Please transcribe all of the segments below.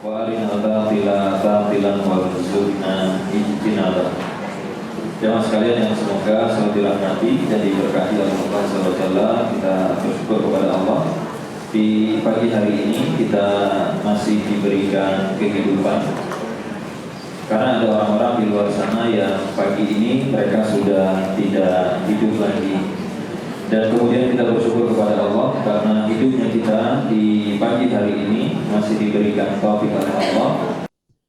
وارنا الباطل باطلا وارزقنا اجتنابه. Jemaah sekalian yang semoga selalu dirahmati dan diberkahi oleh Allah SWT, kita bersyukur kepada Allah. Di pagi hari ini kita masih diberikan kehidupan, karena ada orang-orang di luar sana yang pagi ini mereka sudah tidak hidup lagi. Dan kemudian kita bersyukur kepada Allah karena hidupnya kita di pagi hari ini masih diberikan taufik oleh Allah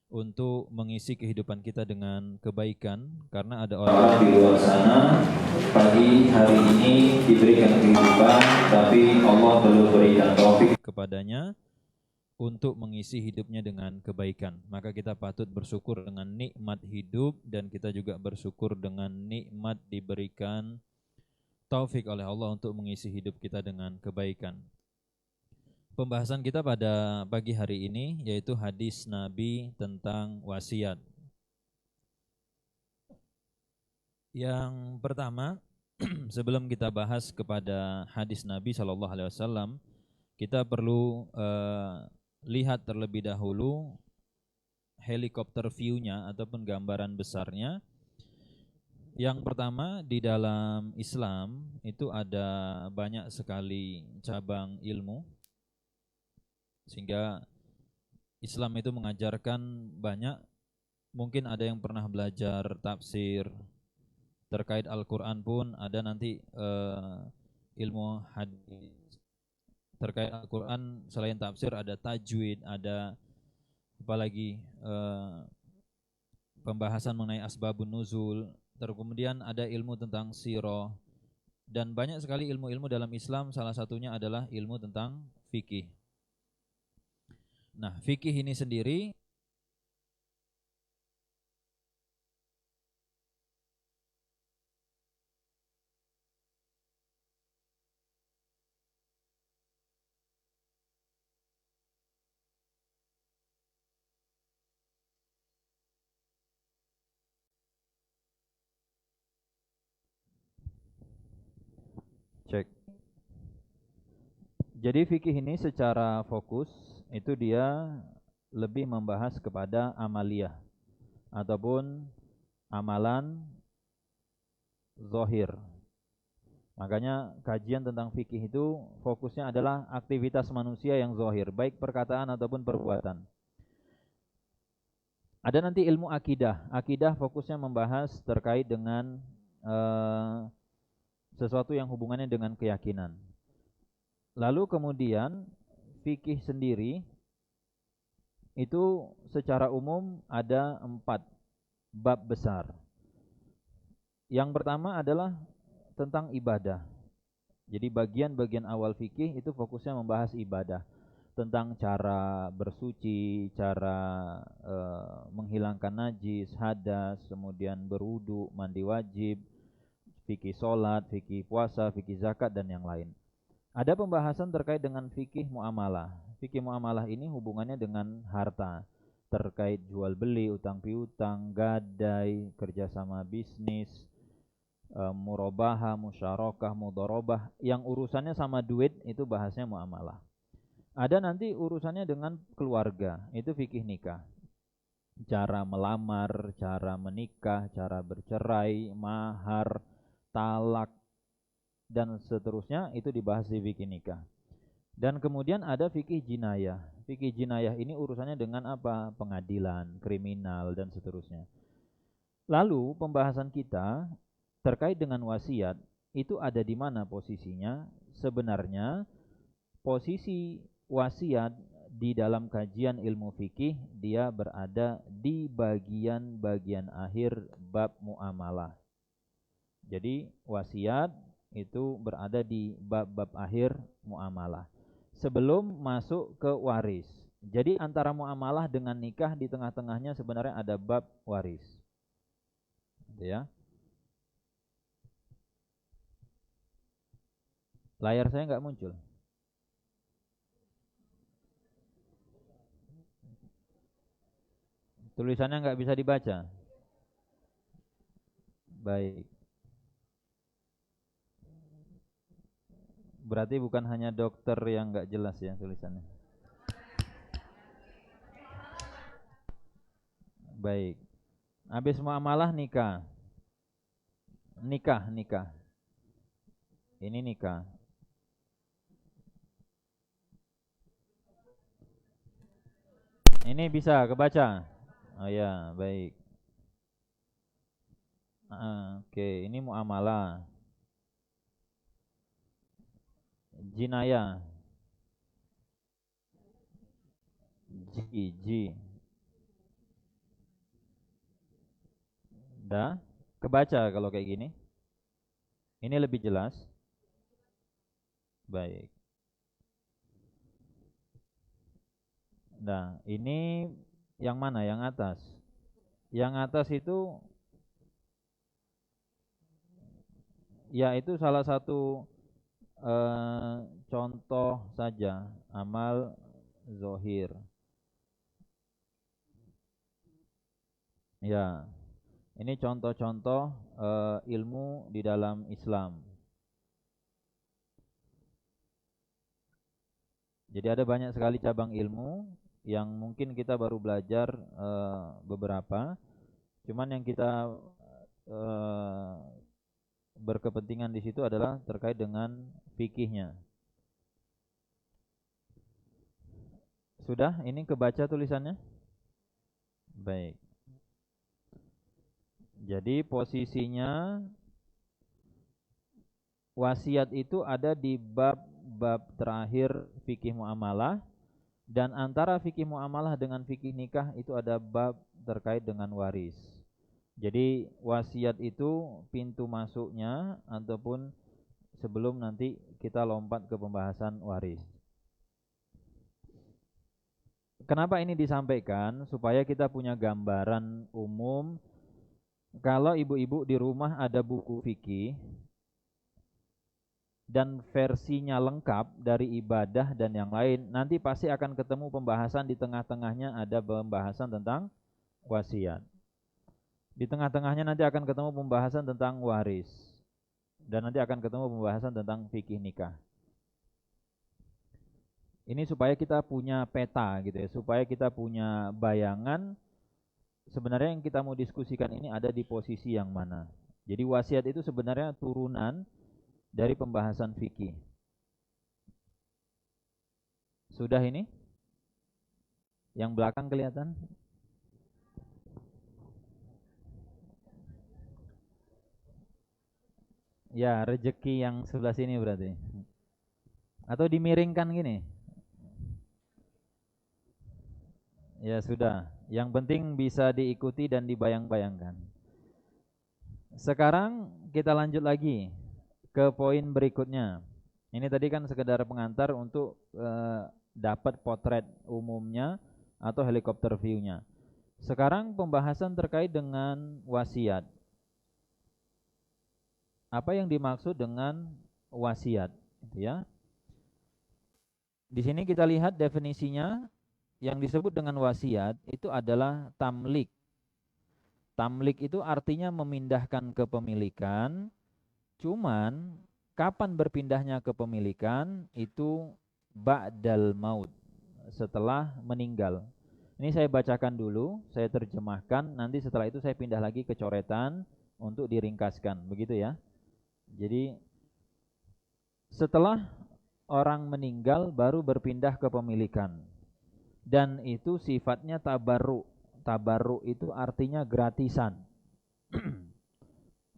untuk mengisi kehidupan kita dengan kebaikan, karena ada orang di luar sana pagi hari ini diberikan kehidupan tapi Allah belum berikan taufik kepadanya untuk mengisi hidupnya dengan kebaikan. Maka kita patut bersyukur dengan nikmat hidup, dan kita juga bersyukur dengan nikmat diberikan taufik oleh Allah untuk mengisi hidup kita dengan kebaikan. Pembahasan kita pada pagi hari ini yaitu hadis Nabi tentang wasiat. Yang pertama, sebelum kita bahas kepada hadis Nabi SAW, kita perlu lihat terlebih dahulu helikopter view-nya ataupun gambaran besarnya. Yang pertama, di dalam Islam itu ada banyak sekali cabang ilmu, sehingga Islam itu mengajarkan banyak. Mungkin ada yang pernah belajar tafsir terkait Al-Quran pun ada nanti ilmu hadis terkait Al-Quran. Selain tafsir ada tajwid, ada apalagi pembahasan mengenai asbabun nuzul. Kemudian ada ilmu tentang sirah, dan banyak sekali ilmu-ilmu dalam Islam. Salah satunya adalah ilmu tentang fikih. Nah, fikih ini sendiri cek. Jadi fikih ini secara fokus itu dia lebih membahas kepada amaliyah ataupun amalan zahir. Makanya kajian tentang fikih itu fokusnya adalah aktivitas manusia yang zahir, baik perkataan ataupun perbuatan. Ada nanti ilmu akidah. Akidah fokusnya membahas terkait dengan sesuatu yang hubungannya dengan keyakinan. Lalu kemudian fikih sendiri itu secara umum ada 4 bab besar. Yang pertama adalah tentang ibadah. Jadi bagian-bagian awal fikih itu fokusnya membahas ibadah, tentang cara bersuci, cara menghilangkan najis, hadas, kemudian berwudu, mandi wajib, fikih sholat, fikih puasa, fikih zakat, dan yang lain. Ada pembahasan terkait dengan fikih muamalah. Fikih muamalah ini hubungannya dengan harta, terkait jual beli, utang piutang, gadai, kerjasama bisnis, murabahah, musyarakah, mudharabah. Yang urusannya sama duit itu bahasnya muamalah. Ada nanti urusannya dengan keluarga, itu fikih nikah. Cara melamar, cara menikah, cara bercerai, mahar, talak, dan seterusnya itu dibahas di fikih nikah. Dan kemudian ada fikih jinayah. Fikih jinayah ini urusannya dengan apa? Pengadilan, kriminal, dan seterusnya. Lalu pembahasan kita terkait dengan wasiat itu ada di mana posisinya? Sebenarnya posisi wasiat di dalam kajian ilmu fikih dia berada di bagian-bagian akhir bab muamalah. Jadi wasiat itu berada di bab-bab akhir muamalah sebelum masuk ke waris. Jadi antara muamalah dengan nikah di tengah-tengahnya sebenarnya ada bab waris. Ya. Layar saya nggak muncul. Tulisannya nggak bisa dibaca. Baik. Berarti bukan hanya dokter yang nggak jelas ya tulisannya. Baik. Habis muamalah nikah. Nikah. Ini nikah. Ini bisa kebaca. Oh ya, baik. Oke, ini muamalah. Jinayah. Ji. Dah, kebaca kalau kayak gini. Ini lebih jelas. Baik. Nah, ini yang mana? Yang atas. Yang atas itu ya itu salah satu contoh saja amal zohir. Ya, ini contoh-contoh ilmu di dalam Islam. Jadi ada banyak sekali cabang ilmu yang mungkin kita baru belajar beberapa. Cuman yang kita berkepentingan di situ adalah terkait dengan fikihnya. Sudah, ini kebaca tulisannya? Baik. Jadi posisinya wasiat itu ada di bab terakhir fikih muamalah, dan antara fikih muamalah dengan fikih nikah itu ada bab terkait dengan waris. Jadi wasiat itu pintu masuknya ataupun sebelum nanti kita lompat ke pembahasan waris. Kenapa ini disampaikan? Supaya kita punya gambaran umum. Kalau ibu-ibu di rumah ada buku fikih dan versinya lengkap dari ibadah dan yang lain, nanti pasti akan ketemu pembahasan di tengah-tengahnya ada pembahasan tentang wasiat. Di tengah-tengahnya nanti akan ketemu pembahasan tentang waris. Dan nanti akan ketemu pembahasan tentang fikih nikah. Ini supaya kita punya peta gitu ya, supaya kita punya bayangan sebenarnya yang kita mau diskusikan ini ada di posisi yang mana. Jadi wasiat itu sebenarnya turunan dari pembahasan fikih. Sudah ini? Yang belakang kelihatan? Ya, rejeki yang sebelah sini berarti. Atau dimiringkan gini? Ya sudah, yang penting bisa diikuti dan dibayang-bayangkan. Sekarang kita lanjut lagi ke poin berikutnya. Ini tadi kan sekedar pengantar untuk dapat potret umumnya atau helikopter view-nya. Sekarang pembahasan terkait dengan wasiat. Apa yang dimaksud dengan wasiat, gitu ya? Di sini kita lihat definisinya. Yang disebut dengan wasiat itu adalah tamlik. Tamlik itu artinya memindahkan kepemilikan. Cuman kapan berpindahnya kepemilikan itu ba'dal maut, setelah meninggal. Ini saya bacakan dulu, saya terjemahkan, nanti setelah itu saya pindah lagi ke coretan untuk diringkaskan, begitu ya. Jadi setelah orang meninggal baru berpindah kepemilikan. Dan itu sifatnya tabarruk. Tabarruk itu artinya gratisan.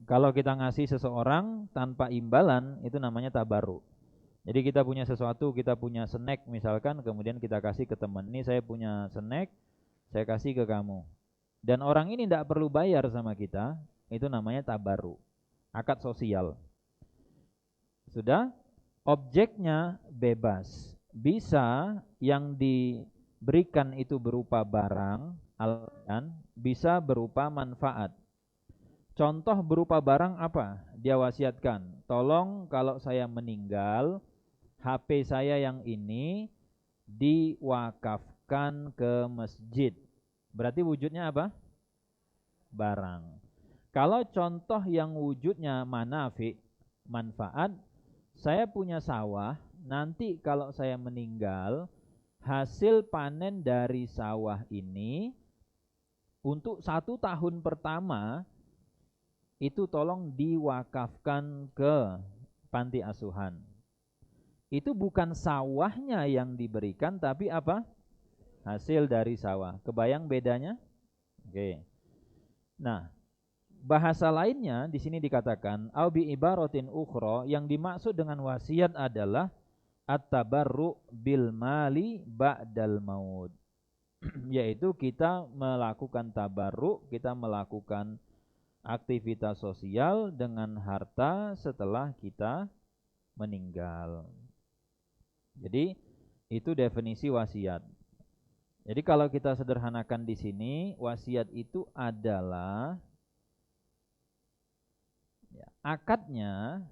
Kalau kita ngasih seseorang tanpa imbalan, itu namanya tabarruk. Jadi kita punya sesuatu, kita punya snack misalkan, kemudian kita kasih ke teman. Ini saya punya snack, saya kasih ke kamu. Dan orang ini tidak perlu bayar sama kita, itu namanya tabarruk. Akad sosial. Sudah? Objeknya bebas. Bisa yang diberikan itu berupa barang, dan bisa berupa manfaat. Contoh berupa barang apa? Dia wasiatkan, tolong kalau saya meninggal, HP saya yang ini diwakafkan ke masjid. Berarti wujudnya apa? Barang. Kalau contoh yang wujudnya manafi, manfaat, saya punya sawah, nanti kalau saya meninggal, hasil panen dari sawah ini untuk 1 tahun pertama itu tolong diwakafkan ke panti asuhan. Itu bukan sawahnya yang diberikan, tapi apa? Hasil dari sawah. Kebayang bedanya? Oke. Nah, bahasa lainnya di sini dikatakan au bi ibaratin ukhra, yang dimaksud dengan wasiat adalah at-tabarru bil mali ba'dal maut. Yaitu kita melakukan tabarruk, kita melakukan aktivitas sosial dengan harta setelah kita meninggal. Jadi itu definisi wasiat. Jadi kalau kita sederhanakan di sini, wasiat itu adalah akadnya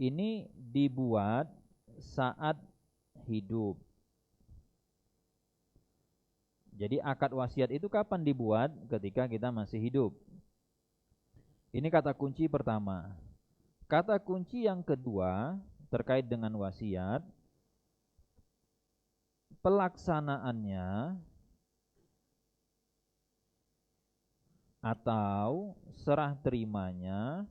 ini dibuat saat hidup. Jadi akad wasiat itu kapan dibuat? Ketika kita masih hidup. Ini kata kunci pertama. Kata kunci yang kedua terkait dengan wasiat, pelaksanaannya atau serah terimanya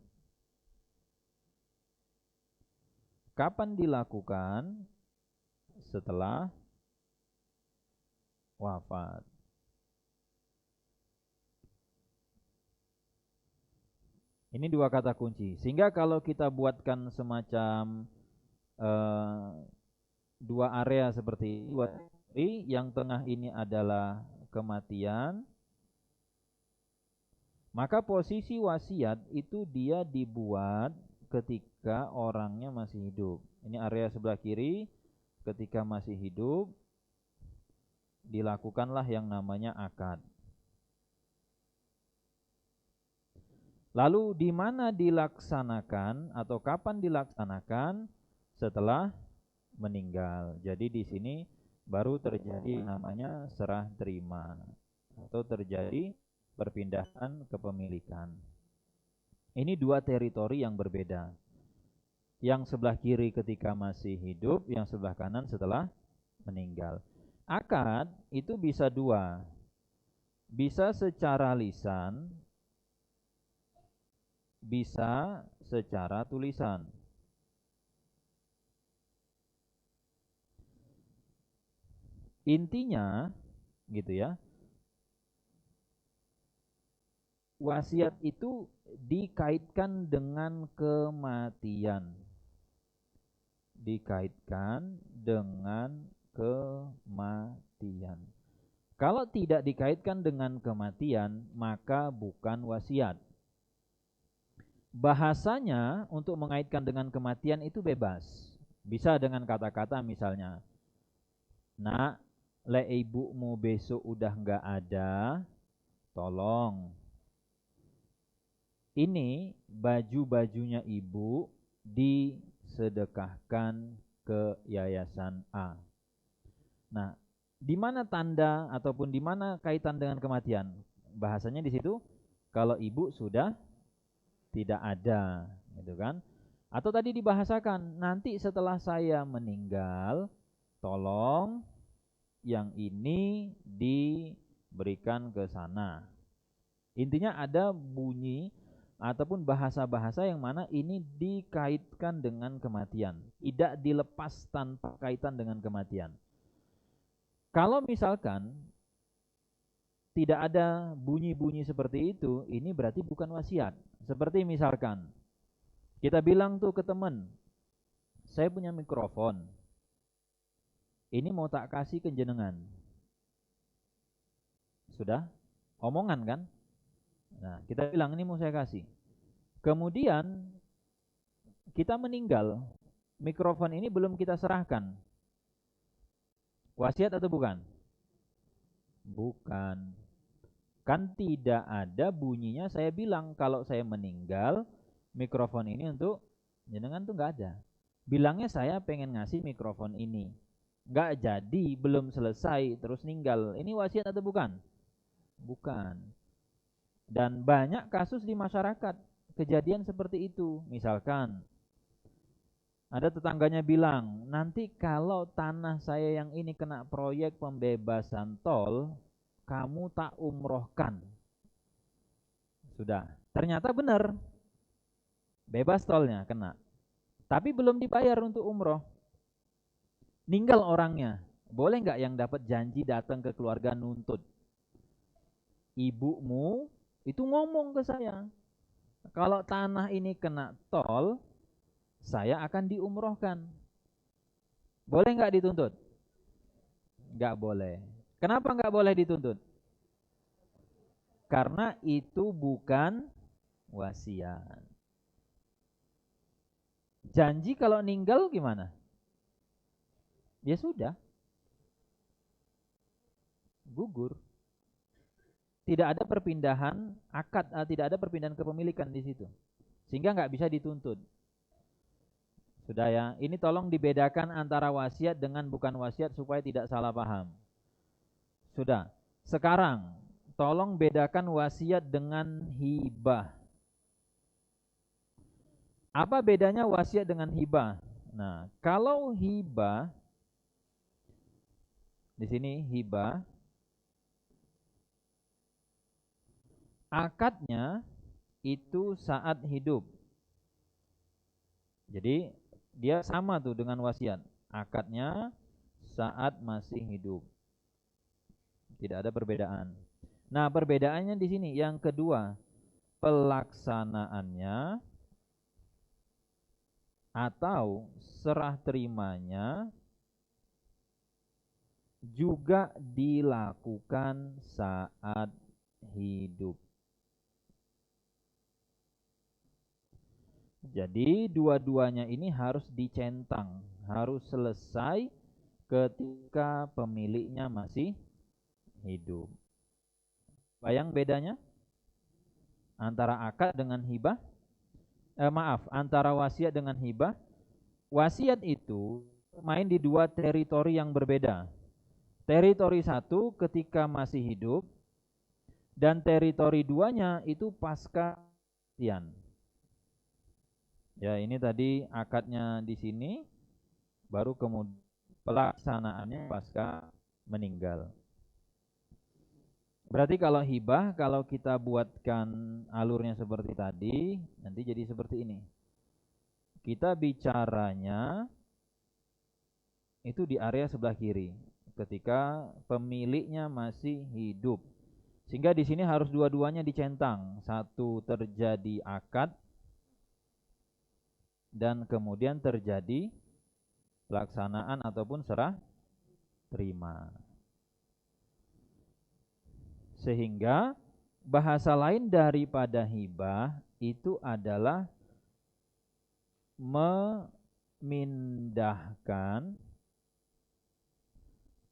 kapan dilakukan? Setelah wafat. Ini dua kata kunci. Sehingga kalau kita buatkan semacam dua area seperti ini, yang tengah ini adalah kematian, maka posisi wasiat itu dia dibuat ketika orangnya masih hidup. Ini area sebelah kiri, ketika masih hidup dilakukanlah yang namanya akad. Lalu di mana dilaksanakan atau kapan dilaksanakan? Setelah meninggal. Jadi di sini baru terjadi namanya serah terima atau terjadi perpindahan kepemilikan. Ini dua teritori yang berbeda. Yang sebelah kiri ketika masih hidup, yang sebelah kanan setelah meninggal. Akad itu bisa dua. Bisa secara lisan, bisa secara tulisan. Intinya gitu ya, wasiat itu dikaitkan dengan kematian. Dikaitkan dengan kematian. Kalau tidak dikaitkan dengan kematian, maka bukan wasiat. Bahasanya untuk mengaitkan dengan kematian itu bebas. Bisa dengan kata-kata misalnya, nak, le ibumu besok udah nggak ada, tolong ini baju-bajunya ibu disedekahkan ke yayasan A. Nah, di mana tanda ataupun di mana kaitan dengan kematian? Bahasanya di situ kalau ibu sudah tidak ada, gitu kan? Atau tadi dibahasakan, nanti setelah saya meninggal, tolong yang ini diberikan ke sana. Intinya ada bunyi ataupun bahasa-bahasa yang mana ini dikaitkan dengan kematian, tidak dilepas tanpa kaitan dengan kematian. Kalau misalkan tidak ada bunyi-bunyi seperti itu, ini berarti bukan wasiat. Seperti misalkan kita bilang tuh ke teman, saya punya mikrofon, ini mau tak kasih ke jenengan. Sudah? Omongan kan? Nah, kita bilang ini mau saya kasih. Kemudian kita meninggal, mikrofon ini belum kita serahkan. Wasiat atau bukan? Bukan. Kan tidak ada bunyinya saya bilang kalau saya meninggal, mikrofon ini untuk jenengan tuh nggak ada. Bilangnya saya pengen ngasih mikrofon ini. Nggak jadi, belum selesai, terus ninggal. Ini wasiat atau bukan? Bukan. Dan banyak kasus di masyarakat kejadian seperti itu. Misalkan ada tetangganya bilang, nanti kalau tanah saya yang ini kena proyek pembebasan tol, kamu tak umrohkan. Sudah, ternyata benar, bebas tolnya kena. Tapi belum dibayar untuk umroh. Ninggal orangnya. Boleh nggak yang dapat janji datang ke keluarga nuntut? Ibumu itu ngomong ke saya, kalau tanah ini kena tol, saya akan diumrohkan. Boleh nggak dituntut? Nggak boleh. Kenapa nggak boleh dituntut? Karena itu bukan wasiat. Janji kalau ninggal gimana? Ya sudah, gugur. Tidak ada perpindahan akad, tidak ada perpindahan kepemilikan di situ. Sehingga nggak bisa dituntut. Sudah ya, ini tolong dibedakan antara wasiat dengan bukan wasiat supaya tidak salah paham. Sudah, sekarang tolong bedakan wasiat dengan hibah. Apa bedanya wasiat dengan hibah? Nah, kalau hibah, di sini hibah, akadnya itu saat hidup. Jadi dia sama tuh dengan wasiat. Akadnya saat masih hidup. Tidak ada perbedaan. Nah, perbedaannya di sini yang kedua, pelaksanaannya atau serah terimanya juga dilakukan saat hidup. Jadi dua-duanya ini harus dicentang, harus selesai ketika pemiliknya masih hidup. Bayang bedanya antara akad dengan hibah? Antara wasiat dengan hibah. Wasiat itu main di dua teritori yang berbeda. Teritori satu ketika masih hidup, dan teritori duanya itu pasca kematian. Ya, ini tadi akadnya di sini, baru kemudian pelaksanaannya pasca meninggal. Berarti kalau hibah, kalau kita buatkan alurnya seperti tadi, nanti jadi seperti ini. Kita bicaranya itu di area sebelah kiri, ketika pemiliknya masih hidup. Sehingga di sini harus dua-duanya dicentang. Satu terjadi akad, dan kemudian terjadi pelaksanaan ataupun serah terima. Sehingga bahasa lain daripada hibah itu adalah memindahkan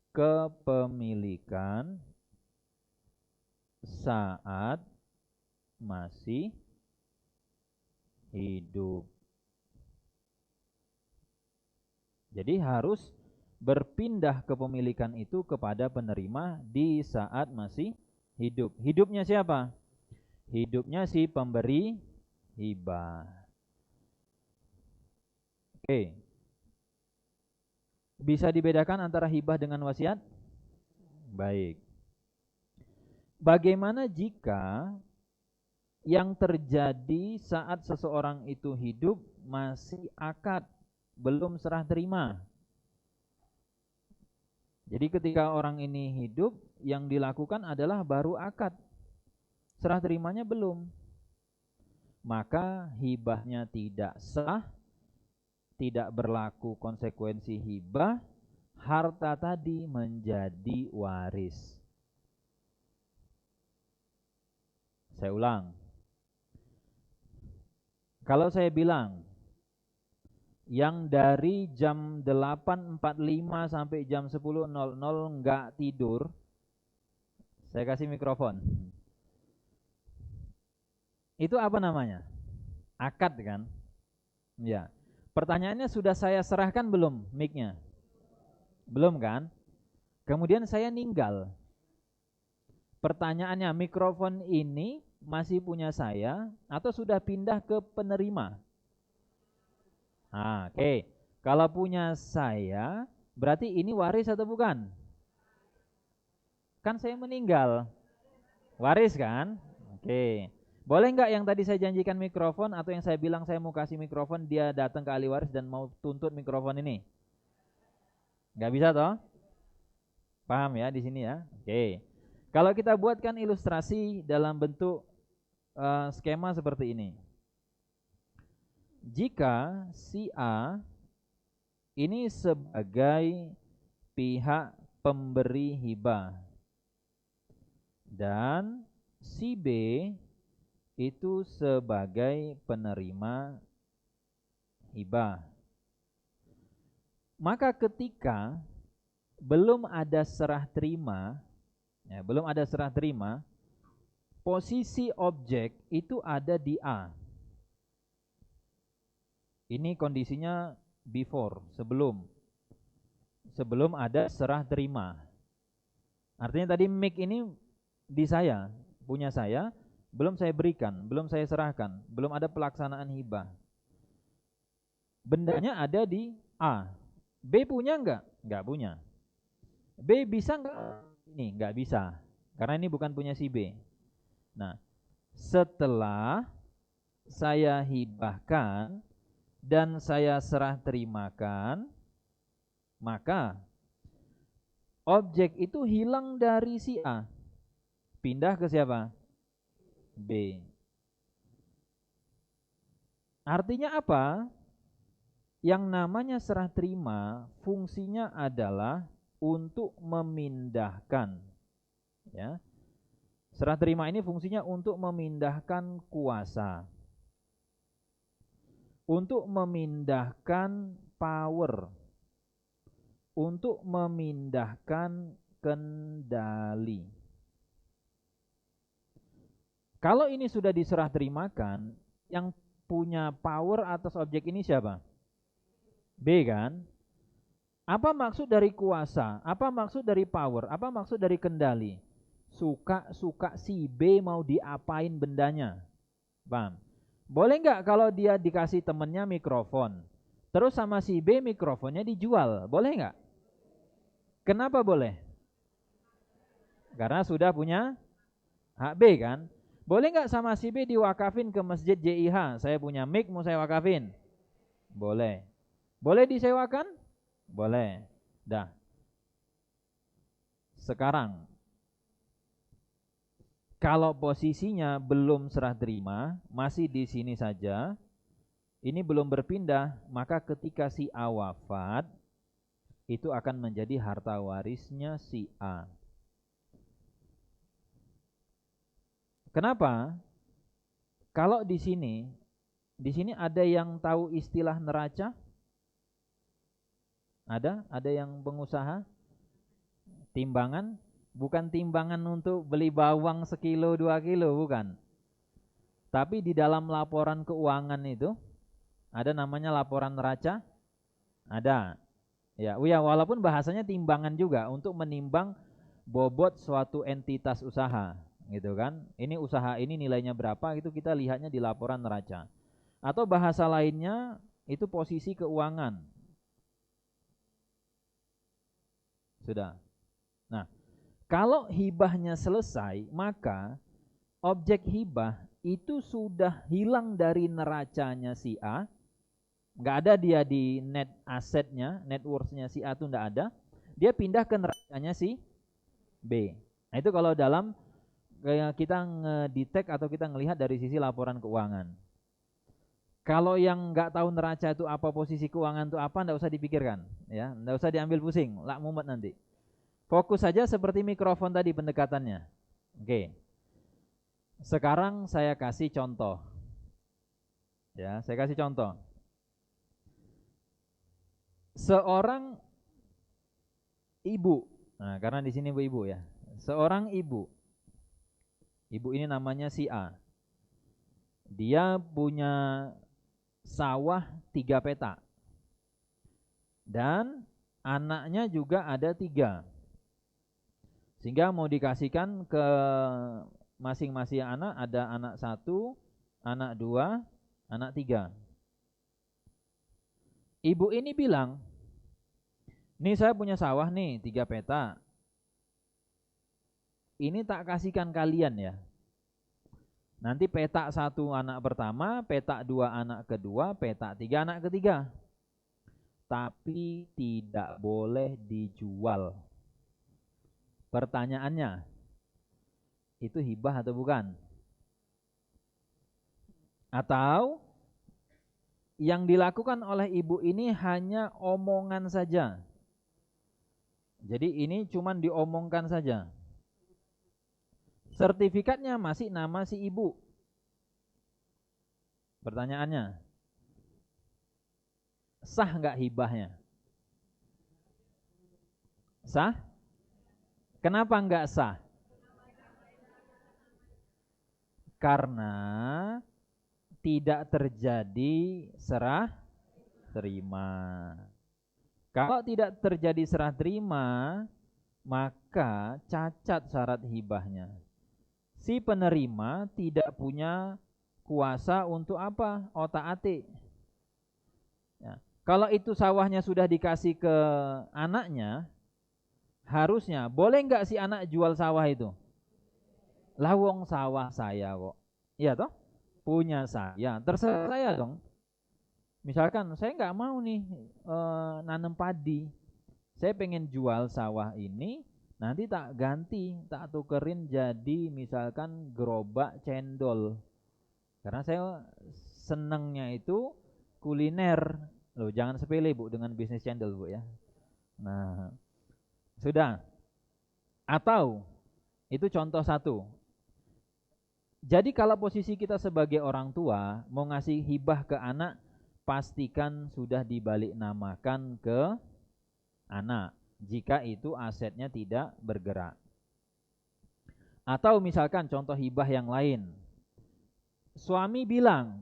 kepemilikan saat masih hidup. Jadi harus berpindah kepemilikan itu kepada penerima di saat masih hidup. Hidupnya siapa? Hidupnya si pemberi hibah. Oke. Bisa dibedakan antara hibah dengan wasiat? Baik. Bagaimana jika yang terjadi saat seseorang itu hidup masih akad, belum serah terima? Jadi ketika orang ini hidup, yang dilakukan adalah baru akad, serah terimanya belum. Maka hibahnya tidak sah, tidak berlaku konsekuensi hibah, harta tadi menjadi waris. Saya ulang. Kalau saya bilang yang dari jam 8.45 sampai jam 10.00 enggak tidur, saya kasih mikrofon. Itu apa namanya? Akad kan? Ya. Pertanyaannya, sudah saya serahkan belum mic-nya? Belum kan? Kemudian saya ninggal. Pertanyaannya, mikrofon ini masih punya saya atau sudah pindah ke penerima? Oke. Kalau punya saya, berarti ini waris atau bukan? Kan saya meninggal. Waris kan? Oke. Boleh nggak yang tadi saya janjikan mikrofon atau yang saya bilang saya mau kasih mikrofon, dia datang ke ahli waris dan mau tuntut mikrofon ini? Nggak bisa toh? Paham ya di sini ya? Oke. Kalau kita buatkan ilustrasi dalam bentuk skema seperti ini. Jika si A ini sebagai pihak pemberi hibah dan si B itu sebagai penerima hibah. Maka ketika belum ada serah terima, posisi objek itu ada di A. Ini kondisinya before, sebelum ada serah terima. Artinya tadi mic ini di saya, punya saya, belum saya berikan, belum saya serahkan, belum ada pelaksanaan hibah. Bendanya ada di A. B punya enggak? Enggak punya. B bisa enggak? Ini enggak bisa, karena ini bukan punya si B. Nah, setelah saya hibahkan dan saya serah terimakan, maka objek itu hilang dari si A, pindah ke siapa? B. Artinya apa? Yang namanya serah terima fungsinya adalah untuk memindahkan, ya. Serah terima ini fungsinya untuk memindahkan kuasa, untuk memindahkan power, untuk memindahkan kendali. Kalau ini sudah diserah terimakan, yang punya power atas objek ini siapa? B kan? Apa maksud dari kuasa? Apa maksud dari power? Apa maksud dari kendali? Suka-suka si B mau diapain bendanya. Paham? Boleh nggak kalau dia dikasih temennya mikrofon, terus sama si B mikrofonnya dijual? Boleh nggak? Kenapa boleh? Karena sudah punya hak B kan? Boleh nggak sama si B diwakafin ke masjid JIH? Saya punya mic mau saya wakafin? Boleh. Boleh disewakan? Boleh. Dah. Sekarang, kalau posisinya belum serah terima, masih di sini saja, ini belum berpindah, maka ketika si A wafat, itu akan menjadi harta warisnya si A. Kenapa? Kalau di sini ada yang tahu istilah neraca? Ada yang pengusaha? Timbangan? Bukan timbangan untuk beli bawang sekilo 2 kilo, bukan. Tapi di dalam laporan keuangan itu ada namanya laporan neraca? Ada. Ya, walaupun bahasanya timbangan juga untuk menimbang bobot suatu entitas usaha, gitu kan. Ini usaha ini nilainya berapa, itu kita lihatnya di laporan neraca. Atau bahasa lainnya itu posisi keuangan. Sudah. Nah, kalau hibahnya selesai, maka objek hibah itu sudah hilang dari neracanya si A. Nggak ada dia di net asetnya, net worth-nya si A itu nggak ada. Dia pindah ke neracanya si B. Nah, itu kalau dalam kita ngedetect atau kita ngelihat dari sisi laporan keuangan. Kalau yang nggak tahu neraca itu apa, posisi keuangan itu apa, nggak usah dipikirkan, ya, nggak usah diambil pusing, lak mumet nanti. Fokus saja seperti mikrofon tadi pendekatannya. Oke. Sekarang saya kasih contoh. Ya, saya kasih contoh. Seorang ibu. Nah, karena di sini ibu ya. Seorang ibu. Ibu ini namanya si A. Dia punya sawah 3 peta. Dan anaknya juga ada 3. Sehingga mau dikasihkan ke masing-masing anak, ada anak 1, anak 2, anak 3. Ibu ini bilang, nih saya punya sawah nih 3 peta. ini tak kasihkan kalian ya. Nanti petak 1 anak pertama, petak 2 anak kedua, petak 3 anak ketiga. Tapi tidak boleh dijual. Pertanyaannya, itu hibah atau bukan? Atau yang dilakukan oleh ibu ini hanya omongan saja. Jadi ini cuman diomongkan saja. Sertifikatnya masih nama si ibu. Pertanyaannya, sah nggak hibahnya? Sah? Kenapa nggak sah? Karena tidak terjadi serah terima. Kalau tidak terjadi serah terima, maka cacat syarat hibahnya. Si penerima tidak punya kuasa untuk apa? Otak-atik. Ya. Kalau itu sawahnya sudah dikasih ke anaknya, harusnya boleh nggak si anak jual sawah itu? Lawong sawah saya kok. Iya toh? Punya saya, terserah saya dong. Misalkan saya nggak mau nih nanam padi, saya pengen jual sawah ini, nanti tak ganti, tak tukerin jadi misalkan gerobak cendol. Karena saya senengnya itu kuliner. Loh, jangan sepele Bu dengan bisnis cendol Bu ya. Nah, sudah. Atau itu contoh satu. Jadi kalau posisi kita sebagai orang tua mau ngasih hibah ke anak, pastikan sudah dibalik namakan ke anak jika itu asetnya tidak bergerak. Atau misalkan contoh hibah yang lain. Suami bilang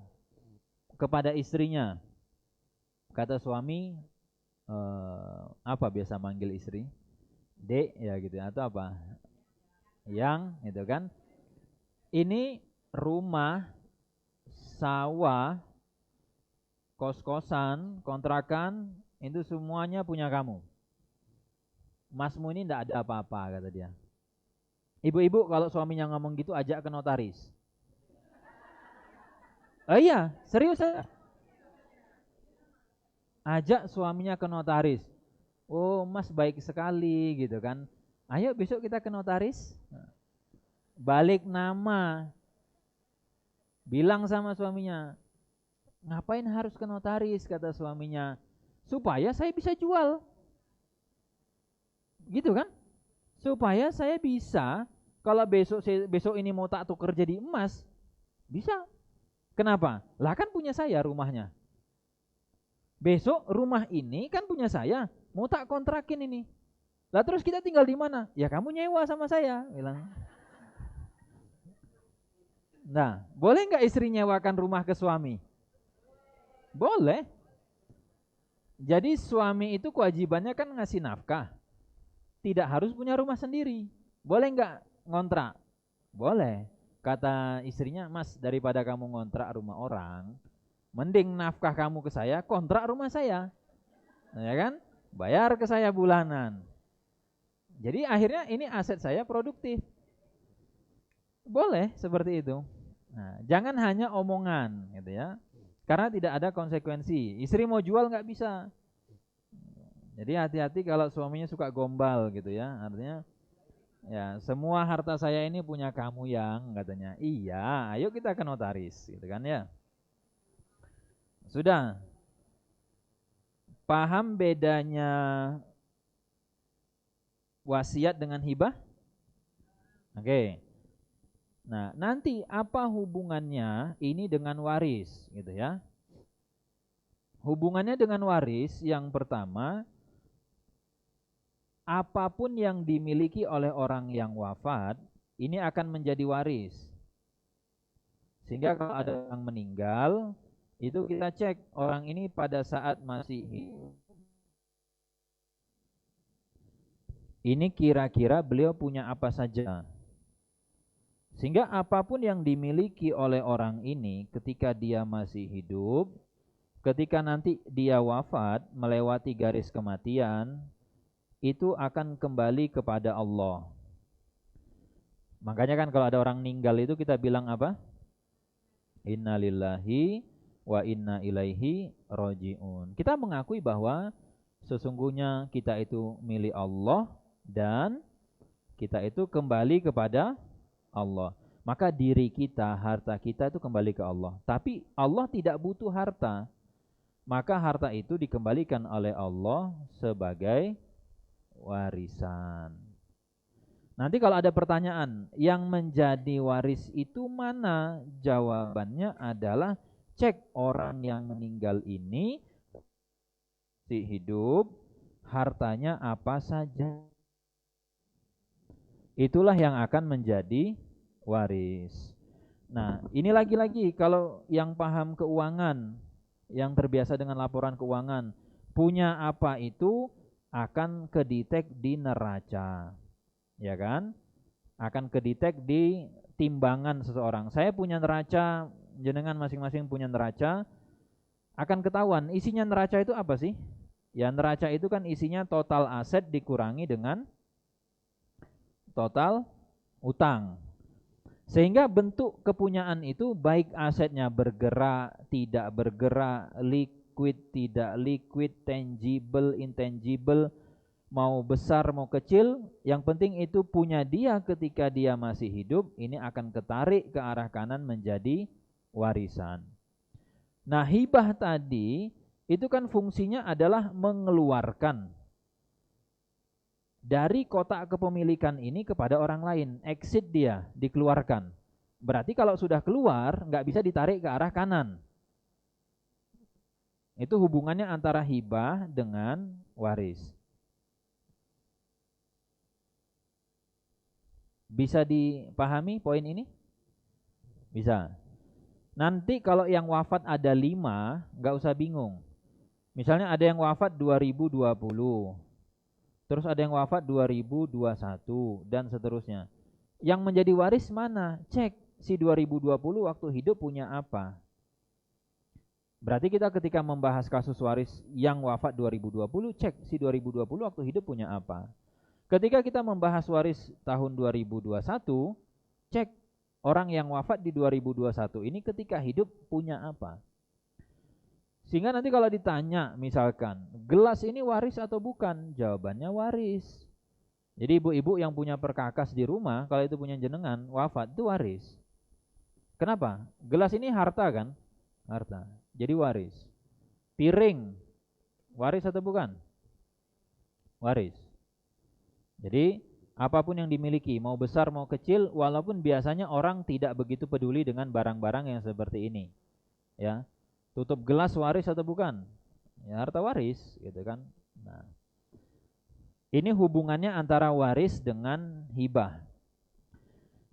kepada istrinya, kata suami, apa biasa manggil istri? Dek ya gitu, atau apa? Yang itu kan. Ini rumah, sawah, kos-kosan, kontrakan, itu semuanya punya kamu. Masmu ini tidak ada apa-apa, kata dia. Ibu-ibu kalau suaminya ngomong gitu, ajak ke notaris. Iya, serius ya. Ajak suaminya ke notaris. Oh, mas baik sekali gitu kan. Ayo besok kita ke notaris. Balik nama. Bilang sama suaminya, ngapain harus ke notaris, kata suaminya. Supaya saya bisa jual. Gitu kan? Supaya saya bisa, kalau besok ini mau tak tuker jadi emas, bisa. Kenapa? Lah kan punya saya rumahnya. Besok rumah ini kan punya saya, mau tak kontrakin ini. Lah terus kita tinggal di mana? Ya kamu nyewa sama saya, bilang. Nah, boleh nggak istri nyewakan rumah ke suami? Boleh. Jadi suami itu kewajibannya kan ngasih nafkah. Tidak harus punya rumah sendiri. Boleh nggak ngontrak? Boleh. Kata istrinya, mas daripada kamu ngontrak rumah orang, mending nafkah kamu ke saya, kontrak rumah saya. Nah, ya kan? Bayar ke saya bulanan. Jadi akhirnya ini aset saya produktif. Boleh seperti itu. Nah, jangan hanya omongan gitu ya. Karena tidak ada konsekuensi. Istri mau jual nggak bisa. Jadi hati-hati kalau suaminya suka gombal gitu ya. Artinya ya semua harta saya ini punya kamu yang, katanya. Iya, ayo kita ke notaris gitu kan ya. Sudah. Paham bedanya wasiat dengan hibah? Oke. Nah, nanti apa hubungannya ini dengan waris gitu ya? Hubungannya dengan waris yang pertama, apapun yang dimiliki oleh orang yang wafat, ini akan menjadi waris. Sehingga kalau ada orang meninggal, itu kita cek orang ini pada saat masih hidup, ini kira-kira beliau punya apa saja. Sehingga apapun yang dimiliki oleh orang ini ketika dia masih hidup, ketika nanti dia wafat melewati garis kematian, itu akan kembali kepada Allah. Makanya kan kalau ada orang meninggal itu kita bilang apa? Innalillahi wa inna ilaihi roji'un. Kita mengakui bahwa sesungguhnya kita itu milik Allah dan kita itu kembali kepada Allah. Maka diri kita, harta kita itu kembali ke Allah. Tapi Allah tidak butuh harta. Maka harta itu dikembalikan oleh Allah sebagai warisan. Nanti kalau ada pertanyaan, yang menjadi waris itu mana? Jawabannya adalah cek orang yang meninggal ini si hidup, hartanya apa saja. Itulah yang akan menjadi waris. Nah, ini lagi-lagi kalau yang paham keuangan, yang terbiasa dengan laporan keuangan, punya apa itu akan kedetek di neraca. Ya kan? Akan kedetek di timbangan seseorang. Saya punya neraca, jenengan masing-masing punya neraca, akan ketahuan isinya neraca itu apa sih? Ya, neraca itu kan isinya total aset dikurangi dengan total utang. Sehingga bentuk kepunyaan itu baik asetnya bergerak, tidak bergerak, liquid, tidak liquid, tangible, intangible, mau besar mau kecil, yang penting itu punya dia ketika dia masih hidup, ini akan ketarik ke arah kanan menjadi warisan. Nah, hibah tadi itu kan fungsinya adalah mengeluarkan dari kotak kepemilikan ini kepada orang lain, exit dia, dikeluarkan. Berarti kalau sudah keluar, nggak bisa ditarik ke arah kanan. Itu hubungannya antara hibah dengan waris. Bisa dipahami poin ini? Bisa. Nanti kalau yang wafat ada 5, nggak usah bingung. Misalnya ada yang wafat 2020. Terus ada yang wafat 2021 dan seterusnya. Yang menjadi waris mana? Cek si 2020 waktu hidup punya apa. Berarti kita ketika membahas kasus waris yang wafat 2020, cek si 2020 waktu hidup punya apa. Ketika kita membahas waris tahun 2021, cek orang yang wafat di 2021 ini ketika hidup punya apa. Sehingga nanti kalau ditanya misalkan, gelas ini waris atau bukan? Jawabannya waris. Jadi ibu-ibu yang punya perkakas di rumah, kalau itu punya jenengan, wafat itu waris. Kenapa? Gelas ini harta kan? Harta. Jadi waris. Piring, waris atau bukan? Waris. Jadi apapun yang dimiliki, mau besar mau kecil, walaupun biasanya orang tidak begitu peduli dengan barang-barang yang seperti ini. Ya. Tutup gelas waris atau bukan? Ya, harta waris, gitu kan. Nah, ini hubungannya antara waris dengan hibah.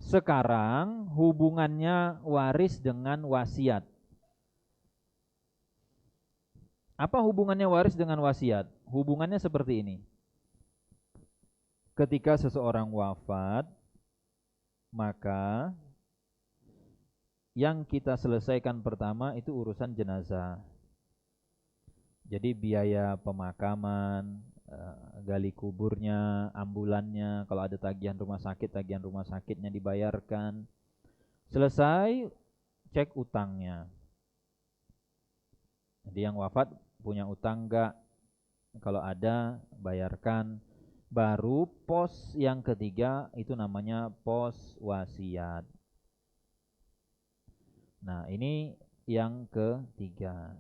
Sekarang hubungannya waris dengan wasiat. Apa hubungannya waris dengan wasiat? Hubungannya seperti ini. Ketika seseorang wafat, maka yang kita selesaikan pertama itu urusan jenazah. Jadi biaya pemakaman, gali kuburnya, ambulannya, kalau ada tagihan rumah sakitnya dibayarkan. Selesai, cek utangnya. Jadi yang wafat punya utang enggak? Kalau ada, bayarkan. Baru pos yang ketiga itu namanya pos wasiat. Nah, ini yang ketiga.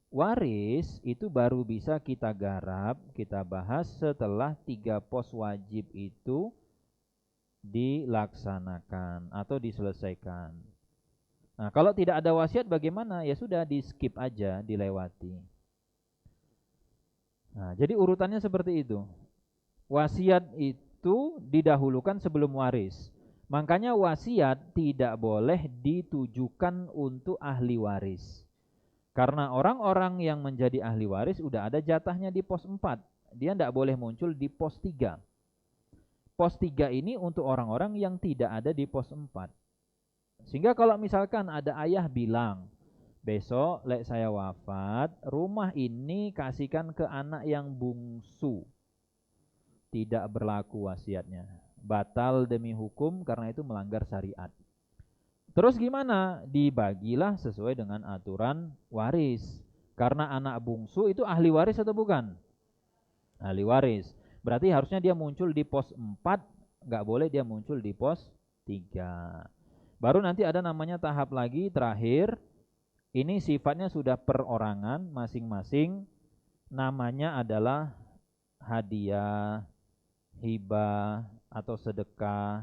Waris itu baru bisa kita garap, kita bahas setelah 3 pos wajib itu dilaksanakan atau diselesaikan. Nah, kalau tidak ada wasiat bagaimana? Ya sudah, di skip aja, dilewati. Nah, jadi urutannya seperti itu. Wasiat itu didahulukan sebelum waris. Makanya wasiat tidak boleh ditujukan untuk ahli waris. Karena orang-orang yang menjadi ahli waris udah ada jatahnya di pos 4. Dia tidak boleh muncul di pos 3. Pos 3 ini untuk orang-orang yang tidak ada di pos 4. Sehingga kalau misalkan ada ayah bilang, besok lek saya wafat, rumah ini kasihkan ke anak yang bungsu. Tidak berlaku wasiatnya. batal demi hukum karena itu melanggar syariat. Terus gimana? Dibagilah sesuai dengan aturan waris. Karena anak bungsu itu ahli waris atau bukan? Ahli waris. Berarti harusnya dia muncul di pos 4, nggak boleh dia muncul di pos 3. Baru nanti ada namanya tahap lagi terakhir. Ini sifatnya sudah perorangan masing-masing. Namanya adalah hadiah, hibah, atau sedekah.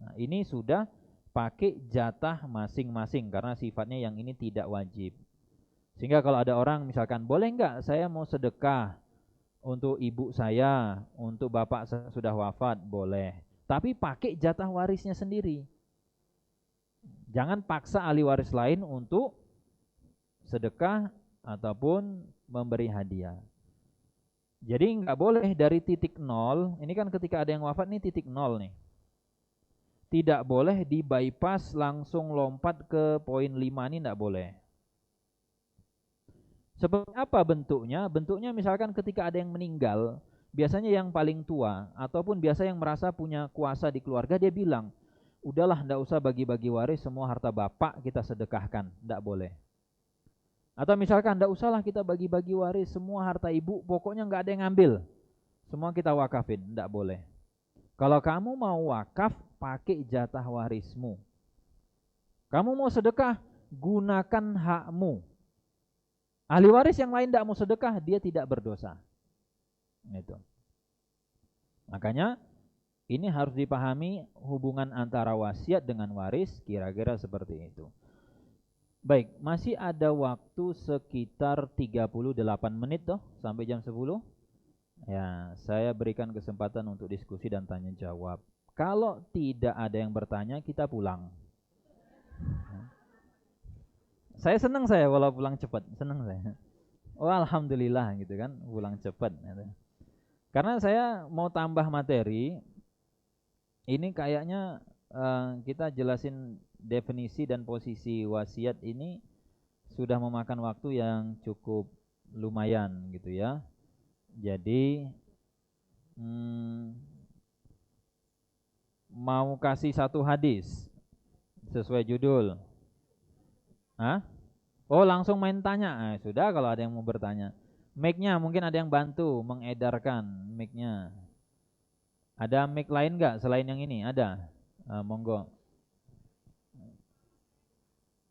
Nah, ini sudah pakai jatah masing-masing karena sifatnya yang ini tidak wajib. Sehingga kalau ada orang misalkan, boleh nggak saya mau sedekah untuk ibu saya, untuk bapak saya sudah wafat, boleh. Tapi pakai jatah warisnya sendiri. Jangan paksa ahli waris lain untuk sedekah ataupun memberi hadiah. Jadi nggak boleh dari titik nol. Ini kan ketika ada yang wafat nih titik nol nih. Tidak boleh di bypass langsung lompat ke poin 5 ini, tidak boleh. Seperti apa bentuknya? Bentuknya misalkan ketika ada yang meninggal, biasanya yang paling tua ataupun biasa yang merasa punya kuasa di keluarga, dia bilang, udahlah tidak usah bagi-bagi waris, semua harta bapak kita sedekahkan. Tidak boleh. Atau misalkan tidak usahlah kita bagi-bagi waris, semua harta ibu pokoknya nggak ada yang ngambil, semua kita wakafin. Tidak boleh. Kalau kamu mau wakaf, pakai jatah warismu. Kamu mau sedekah, gunakan hakmu. Ahli waris yang lain tidak mau sedekah, dia tidak berdosa. Itu. Makanya ini harus dipahami hubungan antara wasiat dengan waris, kira-kira seperti itu. Baik, masih ada waktu sekitar 38 menit toh sampai jam 10. Ya, saya berikan kesempatan untuk diskusi dan tanya jawab. Kalau tidak ada yang bertanya, kita pulang. Saya senang walau pulang cepat, senang saya. Oh, alhamdulillah gitu kan, pulang cepat. Gitu. Karena saya mau tambah materi, ini kayaknya kita jelasin definisi dan posisi wasiat ini sudah memakan waktu yang cukup lumayan gitu ya. Jadi mau kasih satu hadis sesuai judul. Hah? Oh, langsung main tanya. Sudah kalau ada yang mau bertanya. Mic-nya mungkin ada yang bantu mengedarkan mic-nya. Ada mic lain nggak selain yang ini? Ada? Monggo.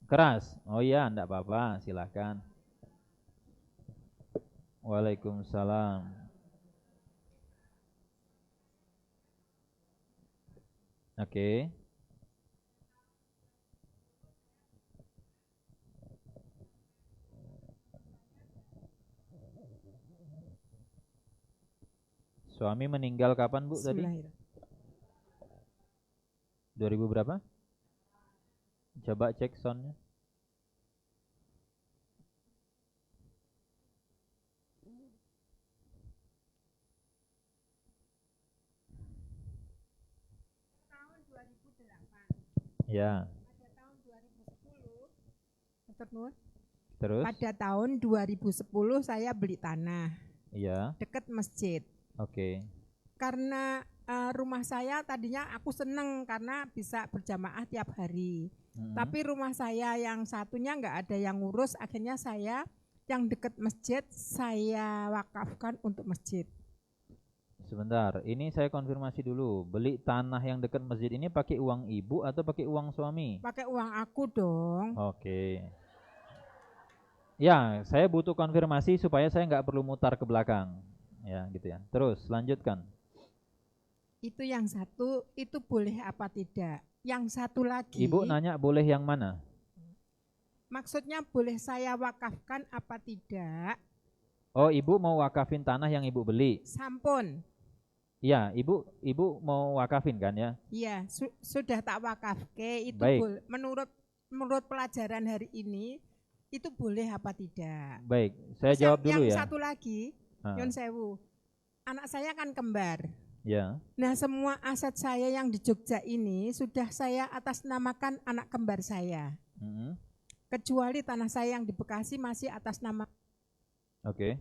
Keras? Oh iya, enggak apa-apa, silakan. Waalaikumsalam. Oke. Suami meninggal kapan, Bu, tadi? 2000 berapa? Coba cek soundnya. Tahun 2008. Ya. Pada tahun 2010. Terus? Pada tahun 2010 saya beli tanah. Iya. Dekat masjid. Oke. Karena rumah saya tadinya aku seneng karena bisa berjamaah tiap hari. Tapi rumah saya yang satunya nggak ada yang ngurus, akhirnya saya yang dekat masjid saya wakafkan untuk masjid. Sebentar, ini saya konfirmasi dulu. Beli tanah yang dekat masjid ini pakai uang ibu atau pakai uang suami? Pakai uang aku dong. Oke. Ya, saya butuh konfirmasi supaya saya nggak perlu mutar ke belakang. Ya, gitu ya. Terus, lanjutkan. Itu yang satu, itu boleh apa tidak? Yang satu lagi. Ibu nanya boleh yang mana? Maksudnya boleh saya wakafkan apa tidak? Oh, ibu mau wakafin tanah yang ibu beli? Sampun. Iya, ibu mau wakafin kan ya? Iya, sudah tak wakafke. Itu boleh, menurut pelajaran hari ini itu boleh apa tidak? Baik, saya jawab dulu ya. Yang satu lagi, Nyun Sewu, anak saya kan kembar. Ya. Nah, semua aset saya yang di Jogja ini sudah saya atasnamakan anak kembar saya. Kecuali tanah saya yang di Bekasi masih atas nama. Oke.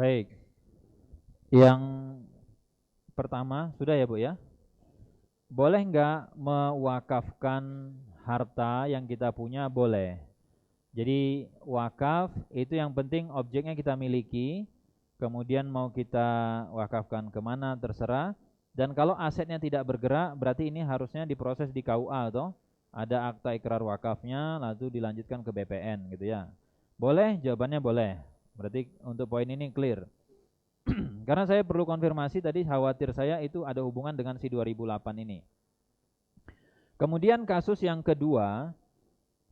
Baik. Yang pertama sudah ya Bu ya. Boleh nggak mewakafkan harta yang kita punya? Boleh. Jadi wakaf itu yang penting objeknya kita miliki, kemudian mau kita wakafkan kemana terserah. Dan kalau asetnya tidak bergerak, berarti ini harusnya diproses di KUA toh. Ada akta ikrar wakafnya, lalu dilanjutkan ke BPN gitu ya. Boleh? Jawabannya boleh. Berarti untuk poin ini clear. Karena saya perlu konfirmasi tadi, khawatir saya itu ada hubungan dengan si 2008 ini. Kemudian kasus yang kedua,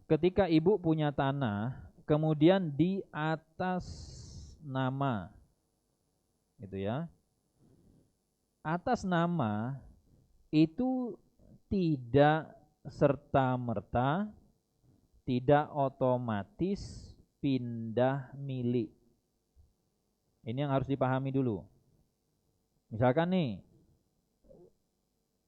ketika ibu punya tanah, kemudian di atas nama, gitu ya. Atas nama itu tidak serta-merta, tidak otomatis pindah milik. Ini yang harus dipahami dulu. Misalkan nih,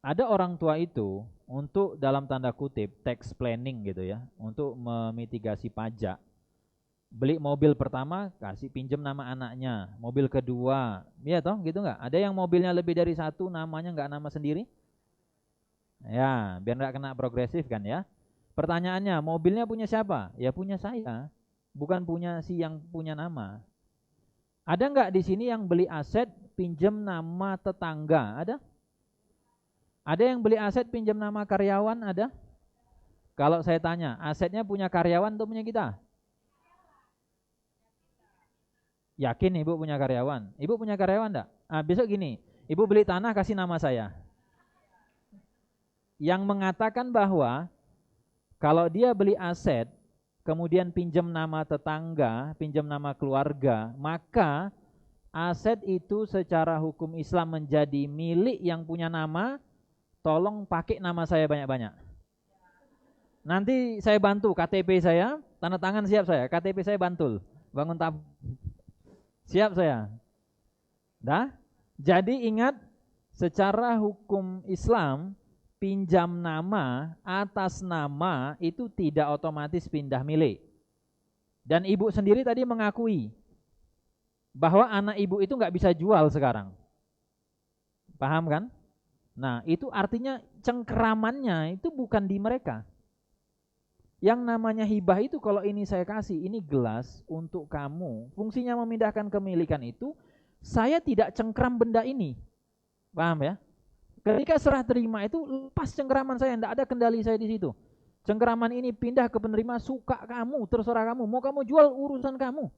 ada orang tua itu untuk dalam tanda kutip tax planning gitu ya, untuk memitigasi pajak. Beli mobil pertama kasih pinjam nama anaknya, mobil kedua, ya toh gitu nggak? Ada yang mobilnya lebih dari satu namanya nggak nama sendiri? Ya, biar nggak kena progresif kan ya. Pertanyaannya, mobilnya punya siapa? Ya punya saya, bukan punya si yang punya nama. Ada nggak di sini yang beli aset pinjam nama tetangga? Ada? Ada yang beli aset pinjam nama karyawan? Ada? Kalau saya tanya, asetnya punya karyawan atau punya kita? Yakin ibu punya karyawan? Ibu punya karyawan enggak? Besok gini, ibu beli tanah kasih nama saya. Yang mengatakan bahwa kalau dia beli aset, kemudian pinjam nama tetangga, pinjam nama keluarga, maka aset itu secara hukum Islam menjadi milik yang punya nama, tolong pakai nama saya banyak-banyak. Nanti saya bantu KTP saya, tanda tangan siap saya, KTP saya Bantul, bangun tabung. Siap saya. Dah? Jadi ingat, secara hukum Islam, pinjam nama, atas nama itu tidak otomatis pindah milik. Dan ibu sendiri tadi mengakui bahwa anak ibu itu nggak bisa jual sekarang. Paham kan? Nah, itu artinya cengkeramannya itu bukan di mereka. Yang namanya hibah itu kalau ini saya kasih, ini gelas untuk kamu, fungsinya memindahkan kepemilikan itu, saya tidak cengkram benda ini. Paham ya? Ketika serah terima itu lepas cengkeraman saya, tidak ada kendali saya di situ. Cengkeraman ini pindah ke penerima, suka kamu, terserah kamu, mau kamu jual urusan kamu.